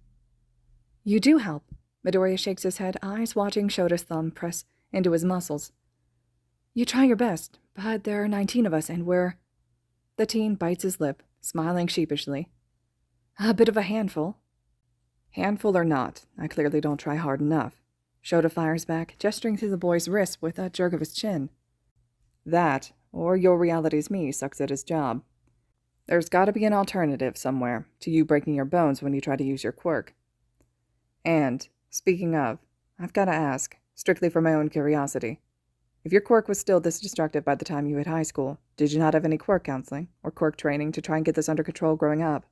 You do help. Midoriya shakes his head, eyes watching Shota's thumb press into his muscles. You try your best, but there are 19 of us and we're... The teen bites his lip, smiling sheepishly. A bit of a handful. Handful or not, I clearly don't try hard enough. Shota fires back, gesturing to the boy's wrist with a jerk of his chin. That, or your reality's me, sucks at his job. There's gotta be an alternative somewhere to you breaking your bones when you try to use your quirk. And, speaking of, I've gotta ask, strictly for my own curiosity. If your quirk was still this destructive by the time you hit high school, did you not have any quirk counseling or quirk training to try and get this under control growing up?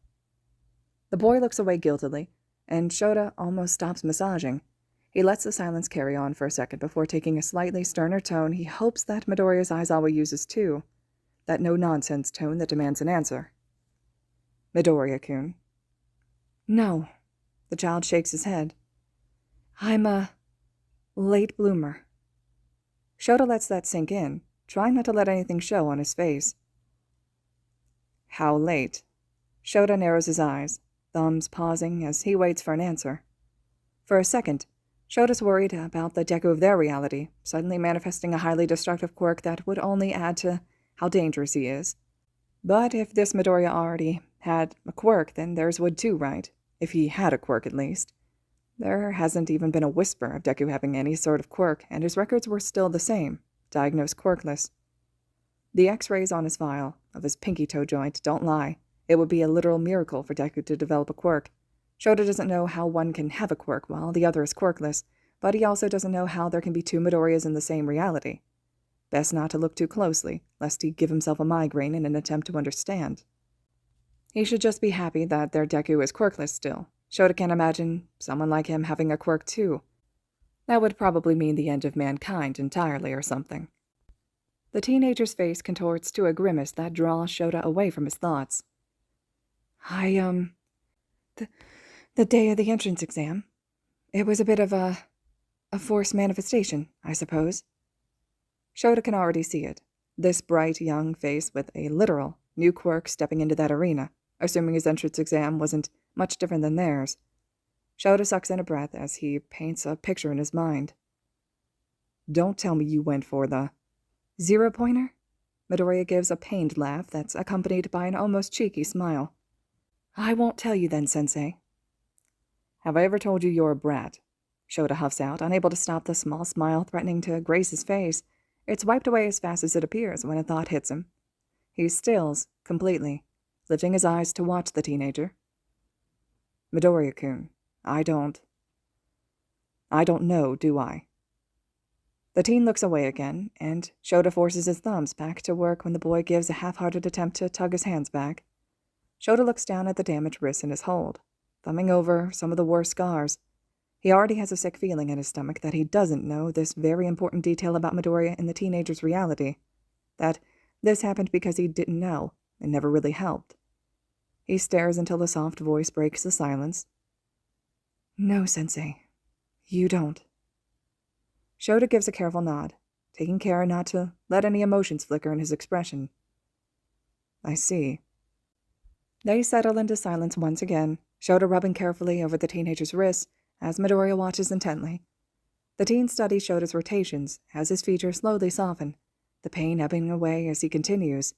The boy looks away guiltily, and Shota almost stops massaging. He lets the silence carry on for a second before taking a slightly sterner tone he hopes that Midoriya's Aizawa uses too. That no-nonsense tone that demands an answer. Midoriya-kun. No. The child shakes his head. I'm a late bloomer. Shota lets that sink in, trying not to let anything show on his face. How late? Shota narrows his eyes, thumbs pausing as he waits for an answer. For a second, Shota's worried about the Deku of their reality, suddenly manifesting a highly destructive quirk that would only add to how dangerous he is. But if this Midoriya already had a quirk, then theirs would too, right? If he had a quirk, at least. There hasn't even been a whisper of Deku having any sort of quirk, and his records were still the same, diagnosed quirkless. The X-rays on his file, of his pinky toe joint, don't lie. It would be a literal miracle for Deku to develop a quirk. Shota doesn't know how one can have a quirk while the other is quirkless, but he also doesn't know how there can be two Midoriyas in the same reality. Best not to look too closely, lest he give himself a migraine in an attempt to understand. He should just be happy that their Deku is quirkless still. Shota can't imagine someone like him having a quirk too. That would probably mean the end of mankind entirely or something. The teenager's face contorts to a grimace that draws Shota away from his thoughts. The day of the entrance exam. It was a bit of a forced manifestation, I suppose. Shota can already see it. This bright young face with a literal new quirk stepping into that arena, assuming his entrance exam wasn't much different than theirs. Shota sucks in a breath as he paints a picture in his mind. Don't tell me you went for the 0-pointer? Midoriya gives a pained laugh that's accompanied by an almost cheeky smile. I won't tell you then, Sensei. Have I ever told you you're a brat? Shota huffs out, unable to stop the small smile threatening to grace his face. It's wiped away as fast as it appears when a thought hits him. He stills, completely, lifting his eyes to watch the teenager. Midoriya-kun, I don't know, do I? The teen looks away again, and Shota forces his thumbs back to work when the boy gives a half-hearted attempt to tug his hands back. Shota looks down at the damaged wrist in his hold, thumbing over some of the worst scars. He already has a sick feeling in his stomach that he doesn't know this very important detail about Midoriya in the teenager's reality. That this happened because he didn't know, and never really helped. He stares until the soft voice breaks the silence. No, Sensei. You don't. Shota gives a careful nod, taking care not to let any emotions flicker in his expression. I see. They settle into silence once again, Shota rubbing carefully over the teenager's wrist as Midoriya watches intently. The teen studies Shota's rotations as his features slowly soften, the pain ebbing away as he continues.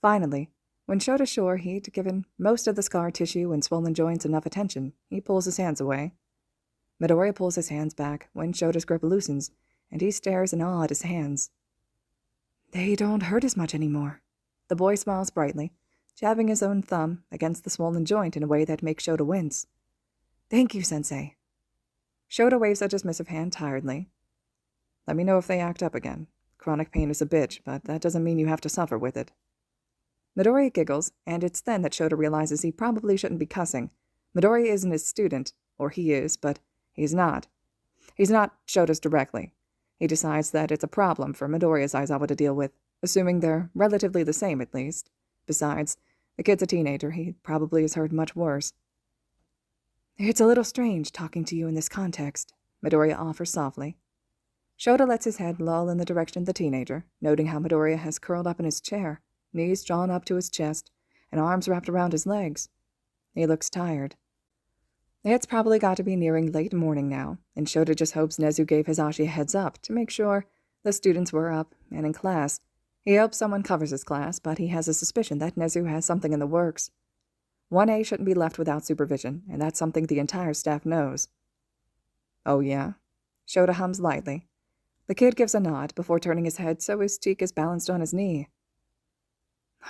Finally, when Shota's sure he'd given most of the scar tissue and swollen joints enough attention, he pulls his hands away. Midoriya pulls his hands back when Shota's grip loosens, and he stares in awe at his hands. They don't hurt as much anymore. The boy smiles brightly, jabbing his own thumb against the swollen joint in a way that makes Shota wince. Thank you, Sensei. Shota waves a dismissive hand tiredly. Let me know if they act up again. Chronic pain is a bitch, but that doesn't mean you have to suffer with it. Midoriya giggles, and it's then that Shota realizes he probably shouldn't be cussing. Midoriya isn't his student, or he is, but he's not. He's not Shota's directly. He decides that it's a problem for Midoriya's Aizawa to deal with, assuming they're relatively the same at least. Besides, the kid's a teenager. He probably has heard much worse. It's a little strange talking to you in this context, Midoriya offers softly. Shota lets his head loll in the direction of the teenager, noting how Midoriya has curled up in his chair, knees drawn up to his chest, and arms wrapped around his legs. He looks tired. It's probably got to be nearing late morning now, and Shota just hopes Nezu gave Hisashi a heads up to make sure the students were up and in class. He hopes someone covers his class, but he has a suspicion that Nezu has something in the works. 1A shouldn't be left without supervision, and that's something the entire staff knows. Oh yeah? Shota hums lightly. The kid gives a nod before turning his head so his cheek is balanced on his knee.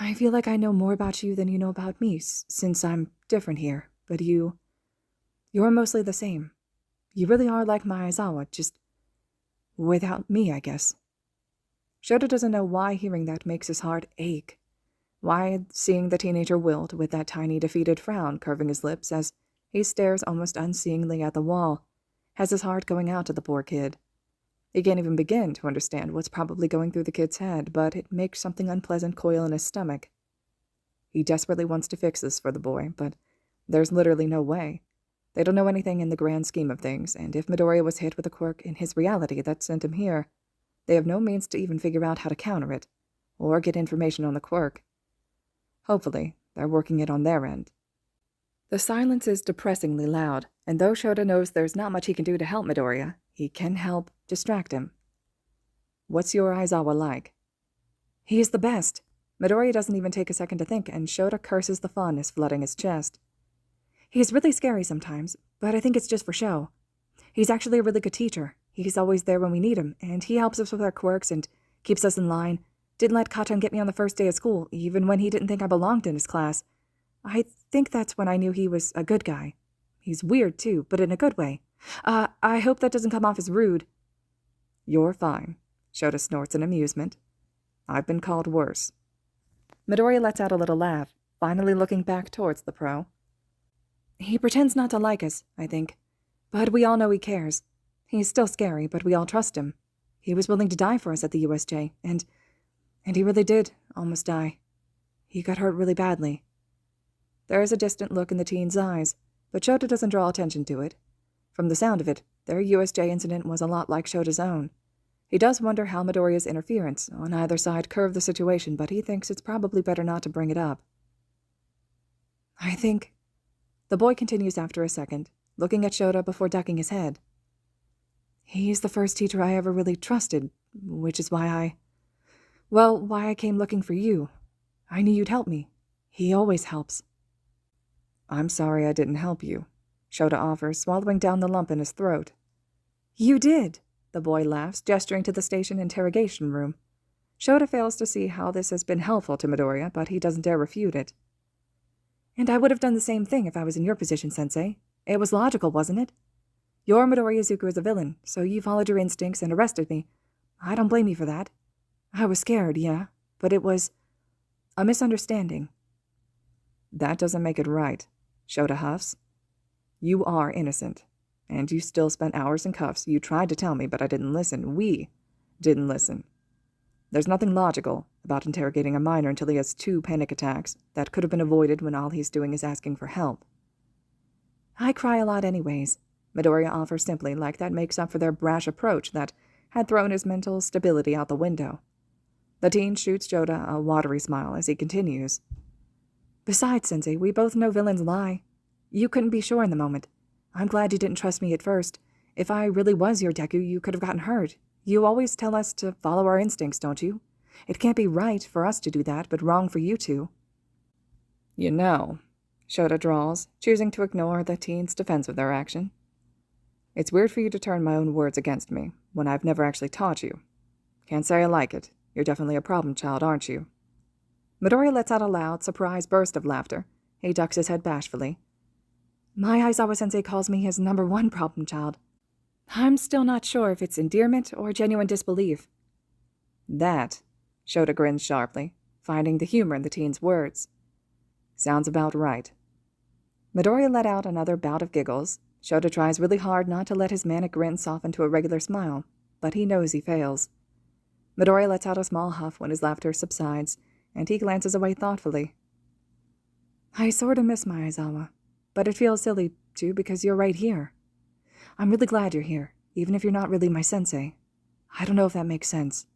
I feel like I know more about you than you know about me, since I'm different here, but you're mostly the same. You really are like my Aizawa, just without me, I guess. Shota doesn't know why hearing that makes his heart ache. Why seeing the teenager wilt with that tiny defeated frown curving his lips as he stares almost unseeingly at the wall, has his heart going out to the poor kid. He can't even begin to understand what's probably going through the kid's head, but it makes something unpleasant coil in his stomach. He desperately wants to fix this for the boy, but there's literally no way. They don't know anything in the grand scheme of things, and if Midoriya was hit with a quirk in his reality that sent him here, they have no means to even figure out how to counter it, or get information on the quirk. Hopefully, they're working it on their end. The silence is depressingly loud, and though Shota knows there's not much he can do to help Midoriya, he can help distract him. What's your Aizawa like? He is the best. Midoriya doesn't even take a second to think, and Shota curses the fondness flooding his chest. He's really scary sometimes, but I think it's just for show. He's actually a really good teacher. He's always there when we need him, and he helps us with our quirks and keeps us in line. Didn't let Katon get me on the first day of school, even when he didn't think I belonged in his class. I think that's when I knew he was a good guy. He's weird, too, but in a good way. I hope that doesn't come off as rude. You're fine, Shota snorts in amusement. I've been called worse. Midoriya lets out a little laugh, finally looking back towards the pro. He pretends not to like us, I think. But we all know he cares. He's still scary, but we all trust him. He was willing to die for us at the USJ, and he really did almost die. He got hurt really badly. There is a distant look in the teen's eyes, but Shota doesn't draw attention to it. From the sound of it, their USJ incident was a lot like Shota's own. He does wonder how Midoriya's interference on either side curved the situation, but he thinks it's probably better not to bring it up. I think... The boy continues after a second, looking at Shota before ducking his head. He's the first teacher I ever really trusted, which is why I came looking for you. I knew you'd help me. He always helps. I'm sorry I didn't help you, Shota offers, swallowing down the lump in his throat. You did, the boy laughs, gesturing to the station interrogation room. Shota fails to see how this has been helpful to Midoriya, but he doesn't dare refute it. And I would have done the same thing if I was in your position, Sensei. It was logical, wasn't it? Your Midoriya Izuku is a villain, so you followed your instincts and arrested me. I don't blame you for that. I was scared, yeah, but it was a misunderstanding. That doesn't make it right, Shota huffs. You are innocent, and you still spent hours in cuffs. You tried to tell me, but I didn't listen. We didn't listen. There's nothing logical about interrogating a minor until he has 2 panic attacks that could have been avoided when all he's doing is asking for help. I cry a lot anyways, Midoriya offers simply, like that makes up for their brash approach that had thrown his mental stability out the window. The teen shoots Shota a watery smile as he continues. Besides, Sensei, we both know villains lie. You couldn't be sure in the moment. I'm glad you didn't trust me at first. If I really was your Deku, you could have gotten hurt. You always tell us to follow our instincts, don't you? It can't be right for us to do that, but wrong for you to. You know, Shota drawls, choosing to ignore the teen's defense of their action. It's weird for you to turn my own words against me, when I've never actually taught you. Can't say I like it. You're definitely a problem child, aren't you? Midoriya lets out a loud, surprised burst of laughter. He ducks his head bashfully. My Aizawa-sensei calls me his #1 problem child. I'm still not sure if it's endearment or genuine disbelief. That, Shota grins sharply, finding the humor in the teen's words. Sounds about right. Midoriya let out another bout of giggles. Shota tries really hard not to let his manic grin soften to a regular smile, but he knows he fails. Midoriya lets out a small huff when his laughter subsides, and he glances away thoughtfully. I sort of miss my Aizawa, but it feels silly, too, because you're right here. I'm really glad you're here, even if you're not really my sensei. I don't know if that makes sense.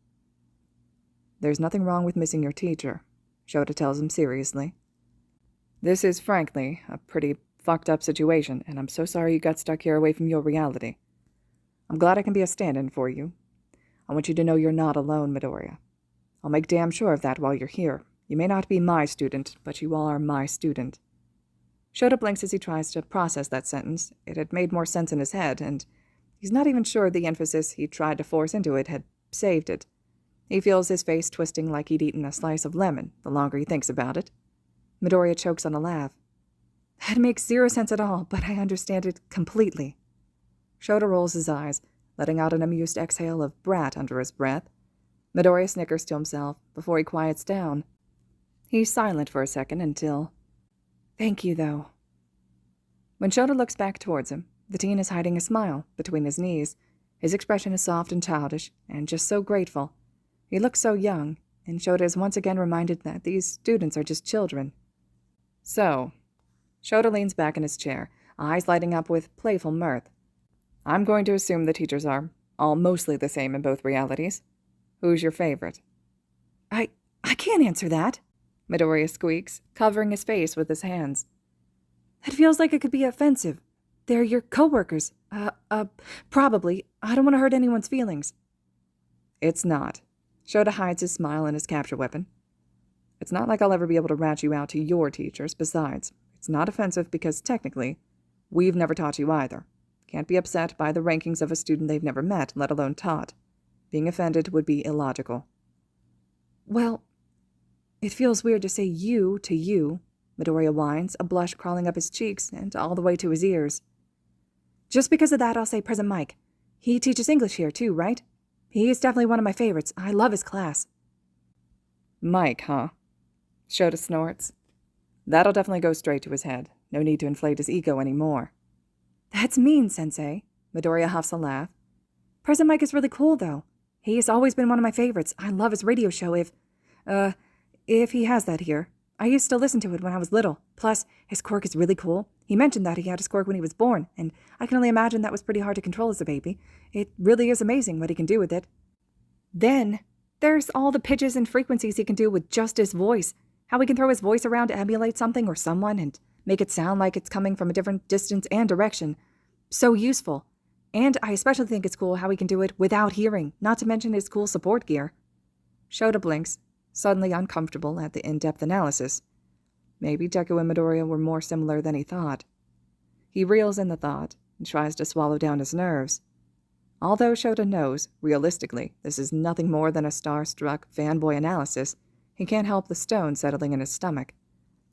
There's nothing wrong with missing your teacher, Shota tells him seriously. This is, frankly, a pretty fucked up situation, and I'm so sorry you got stuck here away from your reality. I'm glad I can be a stand-in for you. I want you to know you're not alone, Midoriya. I'll make damn sure of that while you're here. You may not be my student, but you are my student. Shota blinks as he tries to process that sentence. It had made more sense in his head, and he's not even sure the emphasis he tried to force into it had saved it. He feels his face twisting like he'd eaten a slice of lemon the longer he thinks about it. Midoriya chokes on a laugh. That makes zero sense at all, but I understand it completely. Shota rolls his eyes, letting out an amused exhale of brat under his breath. Midoriya snickers to himself before he quiets down. He's silent for a second until... Thank you, though. When Shota looks back towards him, the teen is hiding a smile between his knees. His expression is soft and childish, and just so grateful. He looks so young, and Shota is once again reminded that these students are just children. So, Shota leans back in his chair, eyes lighting up with playful mirth. I'm going to assume the teachers are all mostly the same in both realities. Who's your favorite? I can't answer that, Midoriya squeaks, covering his face with his hands. It feels like it could be offensive. They're your coworkers. Probably. I don't want to hurt anyone's feelings. It's not. Shota hides his smile in his capture weapon. It's not like I'll ever be able to rat you out to your teachers. Besides, it's not offensive because, technically, we've never taught you either. Can't be upset by the rankings of a student they've never met, let alone taught. Being offended would be illogical. Well, it feels weird to say you to you, Midoriya whines, a blush crawling up his cheeks and all the way to his ears. Just because of that, I'll say Present Mike. He teaches English here, too, right? He is definitely one of my favorites. I love his class. Mike, huh? Shota snorts. That'll definitely go straight to his head. No need to inflate his ego anymore. That's mean, Sensei. Midoriya huffs a laugh. Present Mike is really cool, though. He's always been one of my favorites. I love his radio show if he has that here. I used to listen to it when I was little. Plus, his quirk is really cool. He mentioned that he had his quirk when he was born, and I can only imagine that was pretty hard to control as a baby. It really is amazing what he can do with it. Then, there's all the pitches and frequencies he can do with just his voice. How he can throw his voice around to emulate something or someone and make it sound like it's coming from a different distance and direction. So useful. And I especially think it's cool how he can do it without hearing, not to mention his cool support gear. Shota blinks, suddenly uncomfortable at the in-depth analysis. Maybe Deku and Midoriya were more similar than he thought. He reels in the thought and tries to swallow down his nerves. Although Shota knows, realistically, this is nothing more than a starstruck fanboy analysis, he can't help the stone settling in his stomach.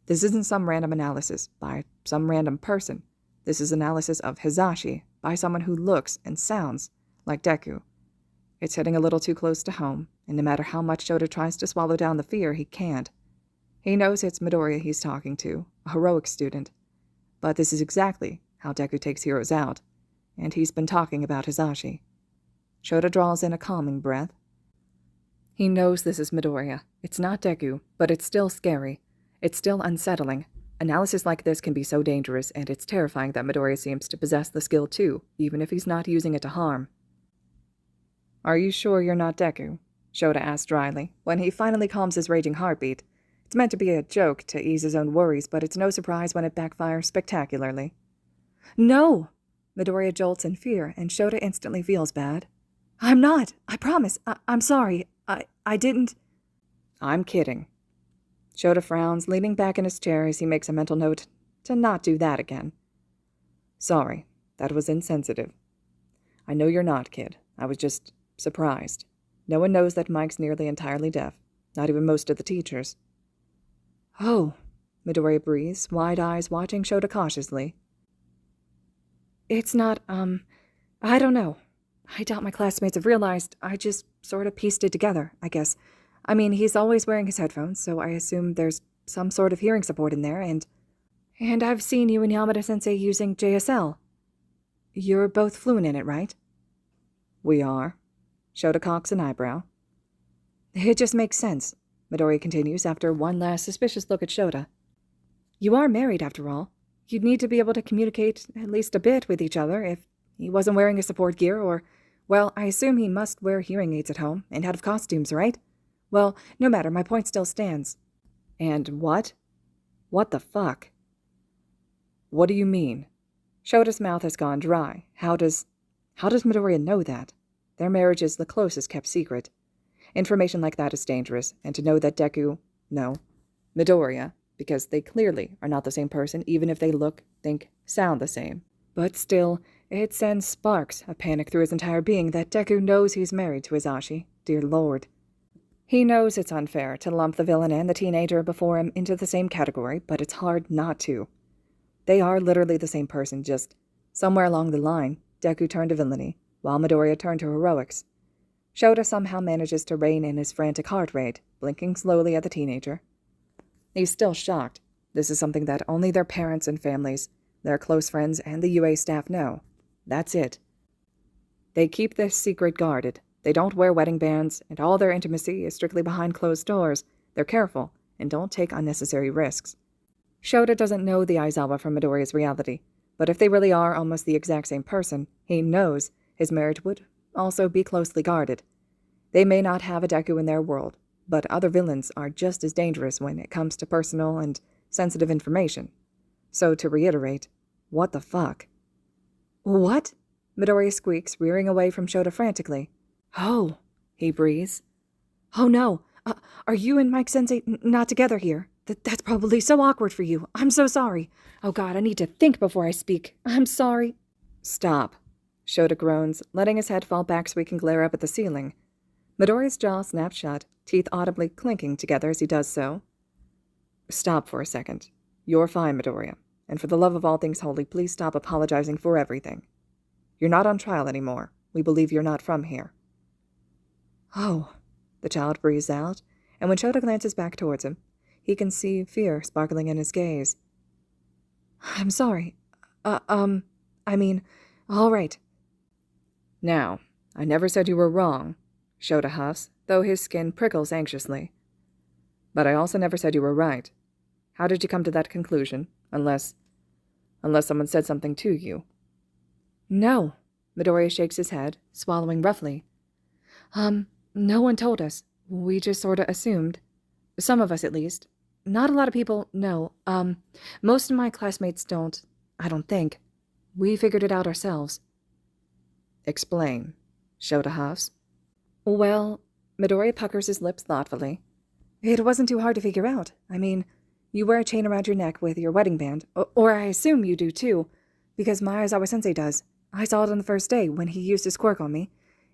This isn't some random analysis by some random person. This is analysis of Hizashi by someone who looks and sounds like Deku. It's hitting a little too close to home, and no matter how much Shota tries to swallow down the fear, he can't. He knows it's Midoriya he's talking to, a heroic student. But this is exactly how Deku takes heroes out, and he's been talking about Hizashi. Shota draws in a calming breath. He knows this is Midoriya. It's not Deku, but it's still scary. It's still unsettling. Analysis like this can be so dangerous, and it's terrifying that Midoriya seems to possess the skill too, even if he's not using it to harm. Are you sure you're not Deku? Shota asks dryly, when he finally calms his raging heartbeat. It's meant to be a joke to ease his own worries, but it's no surprise when it backfires spectacularly. No! Midoriya jolts in fear, and Shota instantly feels bad. I'm not! I promise! I'm sorry. I didn't... I'm kidding. Shota frowns, leaning back in his chair as he makes a mental note to not do that again. Sorry, that was insensitive. I know you're not, kid. I was just surprised. No one knows that Mike's nearly entirely deaf, not even most of the teachers. Oh, Midoriya breathes, wide eyes watching Shota cautiously. It's not, I don't know. I doubt my classmates have realized. I just sort of pieced it together, I guess. I mean, he's always wearing his headphones, so I assume there's some sort of hearing support in there, and I've seen you and Yamada-sensei using JSL. You're both fluent in it, right? We are. Shota cocks an eyebrow. It just makes sense, Midoriya continues after one last suspicious look at Shota. You are married, after all. You'd need to be able to communicate at least a bit with each other if he wasn't wearing his support gear or Well, I assume he must wear hearing aids at home and out of costumes, right? Well, no matter, my point still stands. And what? What the fuck? What do you mean? Shota's mouth has gone dry. How does Midoriya know that? Their marriage is the closest kept secret. Information like that is dangerous, and to know that Deku, no, Midoriya, because they clearly are not the same person even if they look, think, sound the same. But still, it sends sparks of panic through his entire being that Deku knows he's married to Hisashi. Dear Lord. He knows it's unfair to lump the villain and the teenager before him into the same category, but it's hard not to. They are literally the same person, just somewhere along the line, Deku turned to villainy, while Midoriya turned to heroics. Shota somehow manages to rein in his frantic heart rate, blinking slowly at the teenager. He's still shocked. This is something that only their parents and families, their close friends, and the UA staff know. That's it. They keep this secret guarded. They don't wear wedding bands, and all their intimacy is strictly behind closed doors. They're careful, and don't take unnecessary risks. Shota doesn't know the Aizawa from Midoriya's reality, but if they really are almost the exact same person, he knows his marriage would also be closely guarded. They may not have a Deku in their world, but other villains are just as dangerous when it comes to personal and sensitive information. So to reiterate, what the fuck? What? Midoriya squeaks, rearing away from Shota frantically. Oh, he breathes. Oh no, are you and Mike-sensei not together here? That's probably so awkward for you. I'm so sorry. Oh god, I need to think before I speak. I'm sorry. Stop. Shota groans, letting his head fall back so he can glare up at the ceiling. Midoriya's jaw snaps shut, teeth audibly clinking together as he does so. Stop for a second. You're fine, Midoriya. And for the love of all things holy, please stop apologizing for everything. You're not on trial anymore. We believe you're not from here. Oh, the child breathes out, and when Shota glances back towards him, he can see fear sparkling in his gaze. I'm sorry. All right. Now, I never said you were wrong, Shota huffs, though his skin prickles anxiously. But I also never said you were right. How did you come to that conclusion, unless someone said something to you? No, Midoriya shakes his head, swallowing roughly. No one told us. We just sorta assumed. Some of us, at least. Not a lot of people know. Most of my classmates don't, I don't think. We figured it out ourselves. Explain, Shota huffs. Well, Midoriya puckers his lips thoughtfully. It wasn't too hard to figure out. I mean, you wear a chain around your neck with your wedding band, or I assume you do too, because my Aizawa-sensei does. I saw it on the first day when he used his quirk on me,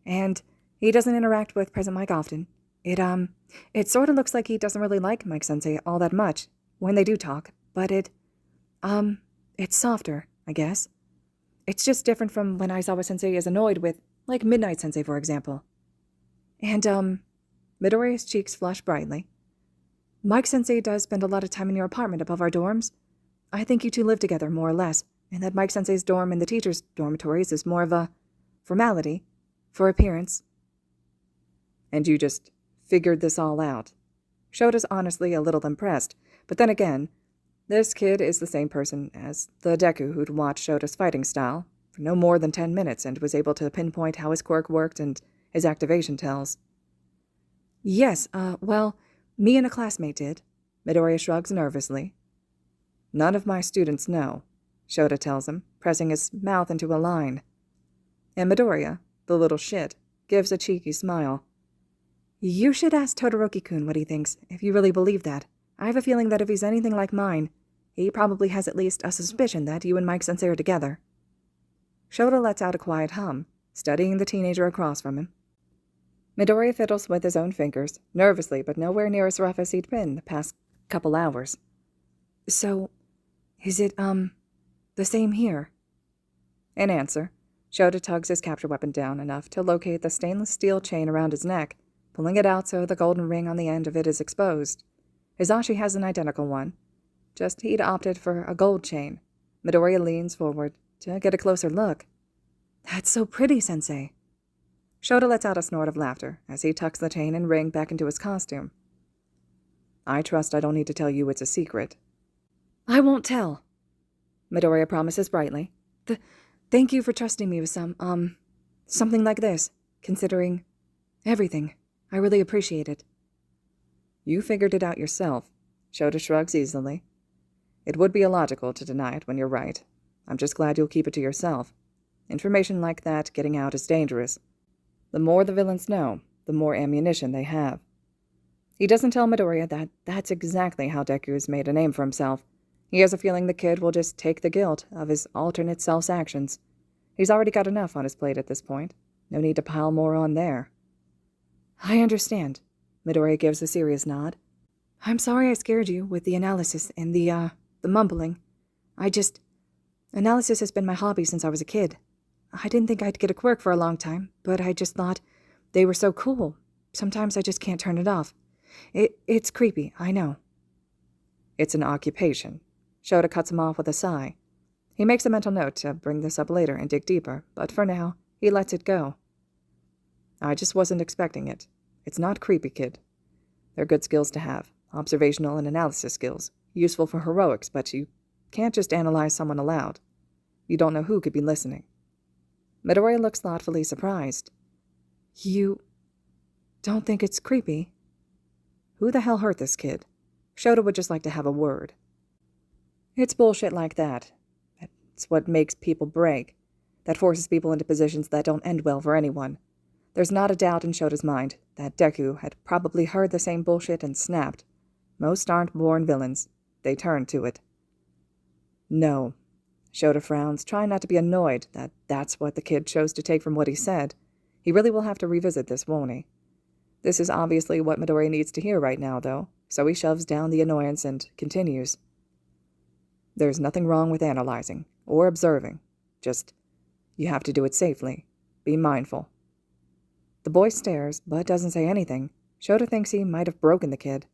and he doesn't interact with Present Mike often. It sort of looks like he doesn't really like Mike-sensei all that much when they do talk, but it's softer, I guess. It's just different from when Aizawa-sensei is annoyed with, like, Midnight-sensei, for example. And, Midoriya's cheeks flush brightly. Mike-sensei does spend a lot of time in your apartment above our dorms. I think you two live together, more or less, and that Mike-sensei's dorm and the teachers' dormitories is more of a formality, for appearance. And you just figured this all out. Shota's honestly a little impressed, but then again, this kid is the same person as the Deku who'd watched Shota's fighting style for no more than 10 minutes and was able to pinpoint how his quirk worked and his activation tells. Yes, well, me and a classmate did. Midoriya shrugs nervously. None of my students know, Shota tells him, pressing his mouth into a line. And Midoriya, the little shit, gives a cheeky smile. You should ask Todoroki-kun what he thinks, if you really believe that. I have a feeling that if he's anything like mine, he probably has at least a suspicion that you and Mike-sensei are together. Shota lets out a quiet hum, studying the teenager across from him. Midoriya fiddles with his own fingers, nervously but nowhere near as rough as he'd been the past couple hours. So, is it, the same here? In answer, Shota tugs his capture weapon down enough to locate the stainless steel chain around his neck, pulling it out so the golden ring on the end of it is exposed. Hisashi has an identical one, just he'd opted for a gold chain. Midoriya leans forward to get a closer look. That's so pretty, Sensei. Shota lets out a snort of laughter as he tucks the chain and ring back into his costume. I trust I don't need to tell you it's a secret. I won't tell, Midoriya promises brightly. Thank you for trusting me with some Something like this, considering everything. I really appreciate it. You figured it out yourself. Shota shrugs easily. It would be illogical to deny it when you're right. I'm just glad you'll keep it to yourself. Information like that getting out is dangerous. The more the villains know, the more ammunition they have. He doesn't tell Midoriya that that's exactly how Deku's made a name for himself. He has a feeling the kid will just take the guilt of his alternate self's actions. He's already got enough on his plate at this point. No need to pile more on there. I understand. Midoriya gives a serious nod. I'm sorry I scared you with the analysis and the mumbling. Analysis has been my hobby since I was a kid. I didn't think I'd get a quirk for a long time, but I just thought they were so cool. Sometimes I just can't turn it off. It's creepy, I know. It's an occupation. Shota cuts him off with a sigh. He makes a mental note to bring this up later and dig deeper, but for now, he lets it go. I just wasn't expecting it. It's not creepy, kid. They're good skills to have. Observational and analysis skills. Useful for heroics, but you can't just analyze someone aloud. You don't know who could be listening. Midoriya looks thoughtfully surprised. You don't think it's creepy? Who the hell hurt this kid? Shota would just like to have a word. It's bullshit like that. It's what makes people break. That forces people into positions that don't end well for anyone. There's not a doubt in Shota's mind that Deku had probably heard the same bullshit and snapped. Most aren't born villains. They turn to it. No. Shota frowns, trying not to be annoyed that that's what the kid chose to take from what he said. He really will have to revisit this, won't he? This is obviously what Midoriya needs to hear right now, though, so he shoves down the annoyance and continues. There's nothing wrong with analyzing, or observing. Just, you have to do it safely. Be mindful. The boy stares, but doesn't say anything. Shota thinks he might have broken the kid.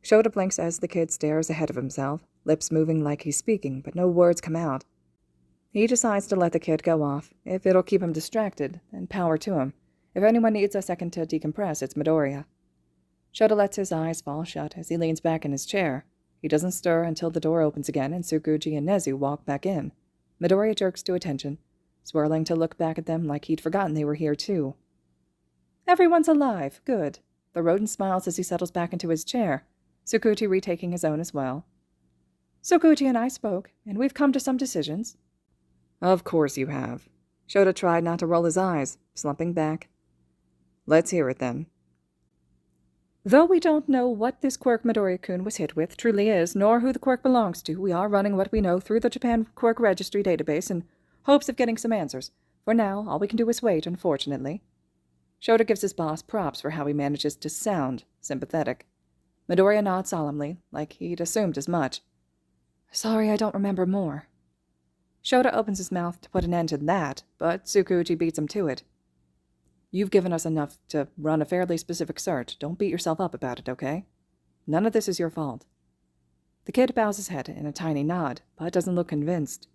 Shota blinks as the kid stares ahead of himself, lips moving like he's speaking, but no words come out. He decides to let the kid go off. If it'll keep him distracted, then power to him. If anyone needs a second to decompress, it's Midoriya. Shota lets his eyes fall shut as he leans back in his chair. He doesn't stir until the door opens again and Tsukuji and Nezu walk back in. Midoriya jerks to attention, swirling to look back at them like he'd forgotten they were here too. Everyone's alive. Good. The rodent smiles as he settles back into his chair, Tsukuji retaking his own as well. Tsukuji and I spoke, and we've come to some decisions. Of course you have. Shota tried not to roll his eyes, slumping back. Let's hear it then. Though we don't know what this quirk Midoriya-kun was hit with truly is, nor who the quirk belongs to, we are running what we know through the Japan Quirk Registry database in hopes of getting some answers. For now, all we can do is wait, unfortunately. Shota gives his boss props for how he manages to sound sympathetic. Midoriya nods solemnly, like he'd assumed as much. Sorry I don't remember more. Shota opens his mouth to put an end to that, but Tsukuji beats him to it. You've given us enough to run a fairly specific search. Don't beat yourself up about it, okay? None of this is your fault. The kid bows his head in a tiny nod, but doesn't look convinced.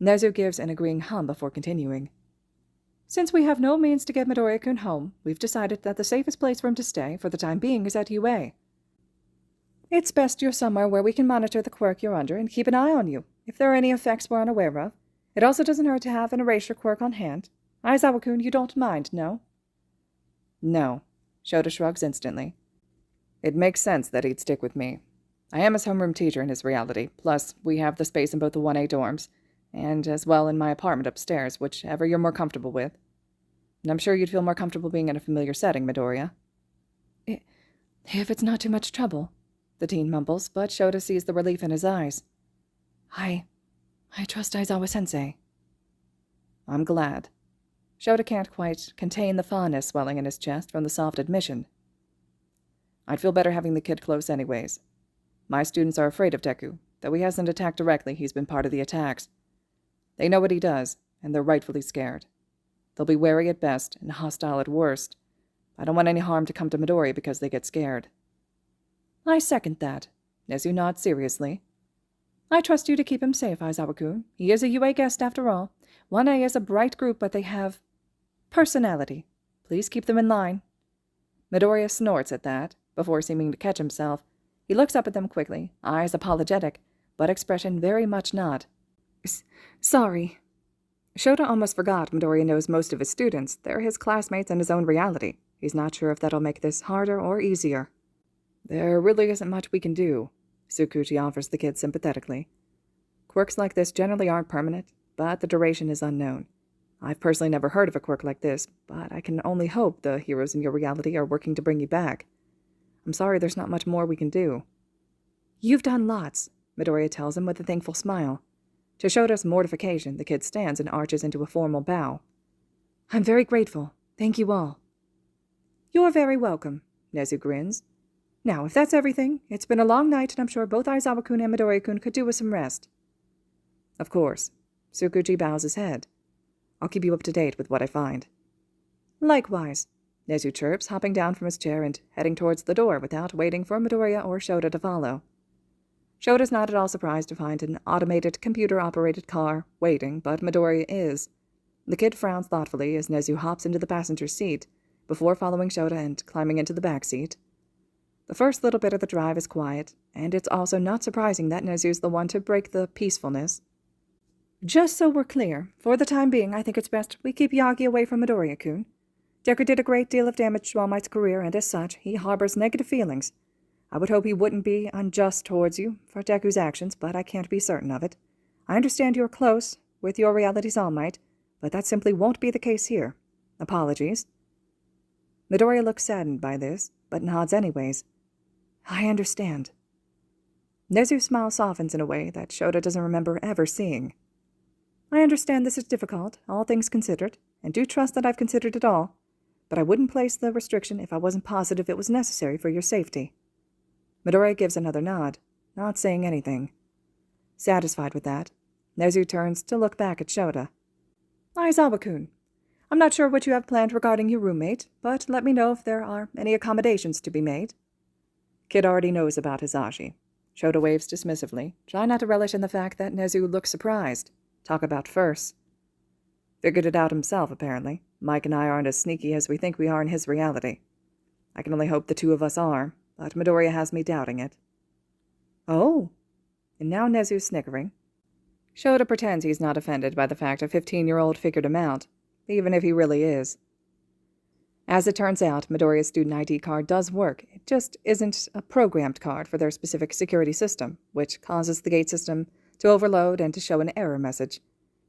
Nezu gives an agreeing hum before continuing. Since we have no means to get Midoriya-kun home, we've decided that the safest place for him to stay, for the time being, is at UA. It's best you're somewhere where we can monitor the quirk you're under and keep an eye on you, if there are any effects we're unaware of. It also doesn't hurt to have an erasure quirk on hand. Aizawa-kun, you don't mind, no? No. Shota shrugs instantly. It makes sense that he'd stick with me. I am his homeroom teacher in his reality, plus we have the space in both the 1A dorms, and as well in my apartment upstairs, whichever you're more comfortable with. And I'm sure you'd feel more comfortable being in a familiar setting, Midoriya. If it's not too much trouble, the teen mumbles, but Shota sees the relief in his eyes. I trust Aizawa-sensei. I'm glad. Shota can't quite contain the fondness swelling in his chest from the soft admission. I'd feel better having the kid close anyways. My students are afraid of Deku. Though he hasn't attacked directly, he's been part of the attacks. They know what he does, and they're rightfully scared. They'll be wary at best, and hostile at worst. I don't want any harm to come to Midoriya because they get scared. I second that. Nezu nods seriously. I trust you to keep him safe, Aizawa-kun. He is a UA guest after all. 1A is a bright group, but they have personality. Please keep them in line. Midoriya snorts at that, before seeming to catch himself. He looks up at them quickly, eyes apologetic, but expression very much not. Sorry. Shota almost forgot Midoriya knows most of his students. They're his classmates and his own reality. He's not sure if that'll make this harder or easier. There really isn't much we can do, Tsukuchi offers the kid sympathetically. Quirks like this generally aren't permanent, but the duration is unknown. I've personally never heard of a quirk like this, but I can only hope the heroes in your reality are working to bring you back. I'm sorry there's not much more we can do. You've done lots, Midoriya tells him with a thankful smile. To Shota's mortification, the kid stands and arches into a formal bow. I'm very grateful. Thank you all. You're very welcome, Nezu grins. Now, if that's everything, it's been a long night and I'm sure both Aizawa-kun and Midoriya-kun could do with some rest. Of course. Tsukuchi bows his head. I'll keep you up to date with what I find. Likewise, Nezu chirps, hopping down from his chair and heading towards the door without waiting for Midoriya or Shota to follow. Shota's not at all surprised to find an automated, computer-operated car waiting, but Midoriya is. The kid frowns thoughtfully as Nezu hops into the passenger seat, before following Shota and climbing into the back seat. The first little bit of the drive is quiet, and it's also not surprising that Nezu's the one to break the peacefulness. Just so we're clear, for the time being I think it's best we keep Yagi away from Midoriya-kun. Deku did a great deal of damage to All Might's career, and as such, he harbors negative feelings. I would hope he wouldn't be unjust towards you for Deku's actions, but I can't be certain of it. I understand you're close with your reality's All Might, but that simply won't be the case here. Apologies. Midoriya looks saddened by this, but nods anyways. I understand. Nezu's smile softens in a way that Shota doesn't remember ever seeing. I understand this is difficult, all things considered, and do trust that I've considered it all, but I wouldn't place the restriction if I wasn't positive it was necessary for your safety. Midoriya gives another nod, not saying anything. Satisfied with that, Nezu turns to look back at Shota. Aizawa-kun, I'm not sure what you have planned regarding your roommate, but let me know if there are any accommodations to be made. Kid already knows about Hisashi. Shota waves dismissively, trying not to relish in the fact that Nezu looks surprised. Talk about first. Figured it out himself, apparently. Mike and I aren't as sneaky as we think we are in his reality. I can only hope the two of us are, but Midoriya has me doubting it. Oh! And now Nezu's snickering. Shota pretends he's not offended by the fact a 15-year-old figured him out, even if he really is. As it turns out, Midoriya's student ID card does work. It just isn't a programmed card for their specific security system, which causes the gate system to overload and to show an error message.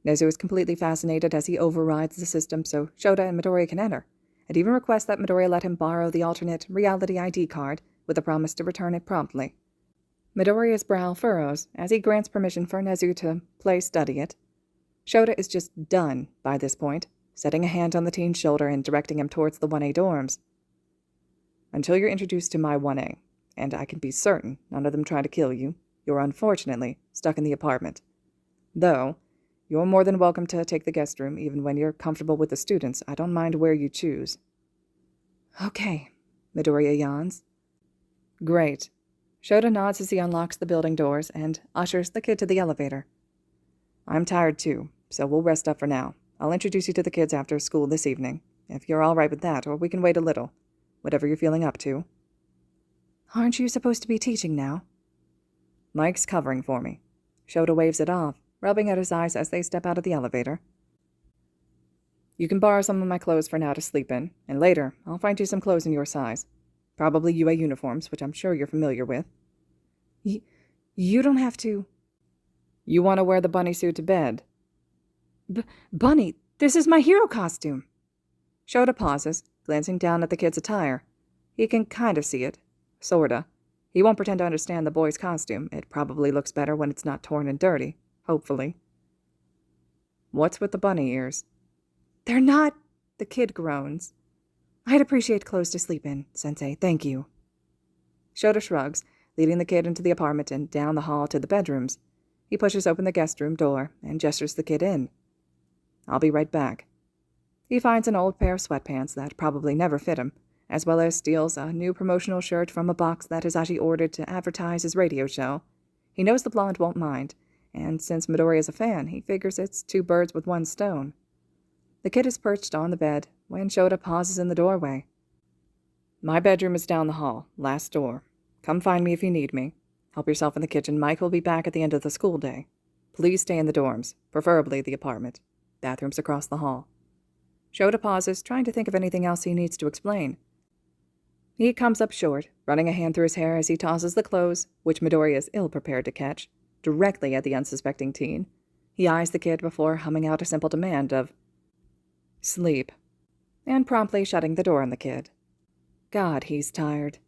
Nezu is completely fascinated as he overrides the system so Shota and Midoriya can enter, and even requests that Midoriya let him borrow the alternate reality ID card with a promise to return it promptly. Midoriya's brow furrows as he grants permission for Nezu to study it. Shota is just done by this point, setting a hand on the teen's shoulder and directing him towards the 1A dorms. Until you're introduced to my 1A, and I can be certain none of them try to kill you, you're unfortunately stuck in the apartment. Though, you're more than welcome to take the guest room even when you're comfortable with the students. I don't mind where you choose. Okay, Midoriya yawns. Great. Shota nods as he unlocks the building doors and ushers the kid to the elevator. I'm tired too, so we'll rest up for now. I'll introduce you to the kids after school this evening, if you're all right with that, or we can wait a little. Whatever you're feeling up to. Aren't you supposed to be teaching now? Mike's covering for me. Shota waves it off, rubbing at his eyes as they step out of the elevator. You can borrow some of my clothes for now to sleep in, and later I'll find you some clothes in your size. Probably UA uniforms, which I'm sure you're familiar with. You don't have to... You want to wear the bunny suit to bed? Bunny, this is my hero costume. Shota pauses, glancing down at the kid's attire. He can kind of see it. Sorta. He won't pretend to understand the boy's costume. It probably looks better when it's not torn and dirty. Hopefully. What's with the bunny ears? They're not... The kid groans. I'd appreciate clothes to sleep in, Sensei. Thank you. Shota shrugs, leading the kid into the apartment and down the hall to the bedrooms. He pushes open the guest room door and gestures the kid in. I'll be right back. He finds an old pair of sweatpants that probably never fit him, as well as steals a new promotional shirt from a box that Hisashi ordered to advertise his radio show. He knows the blonde won't mind, and since Midoriya is a fan, he figures it's 2 birds with 1 stone. The kid is perched on the bed when Shota pauses in the doorway. My bedroom is down the hall, last door. Come find me if you need me. Help yourself in the kitchen. Mike will be back at the end of the school day. Please stay in the dorms, preferably the apartment. Bathrooms across the hall. Shota pauses, trying to think of anything else he needs to explain. He comes up short, running a hand through his hair as he tosses the clothes, which Midoriya is ill-prepared to catch, directly at the unsuspecting teen. He eyes the kid before humming out a simple demand of sleep, and promptly shutting the door on the kid. God, he's tired.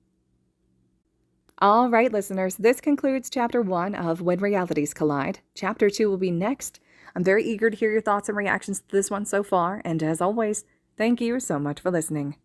All right, listeners, this concludes Chapter 1 of When Realities Collide. Chapter 2 will be next. I'm very eager to hear your thoughts and reactions to this one so far, and as always, thank you so much for listening.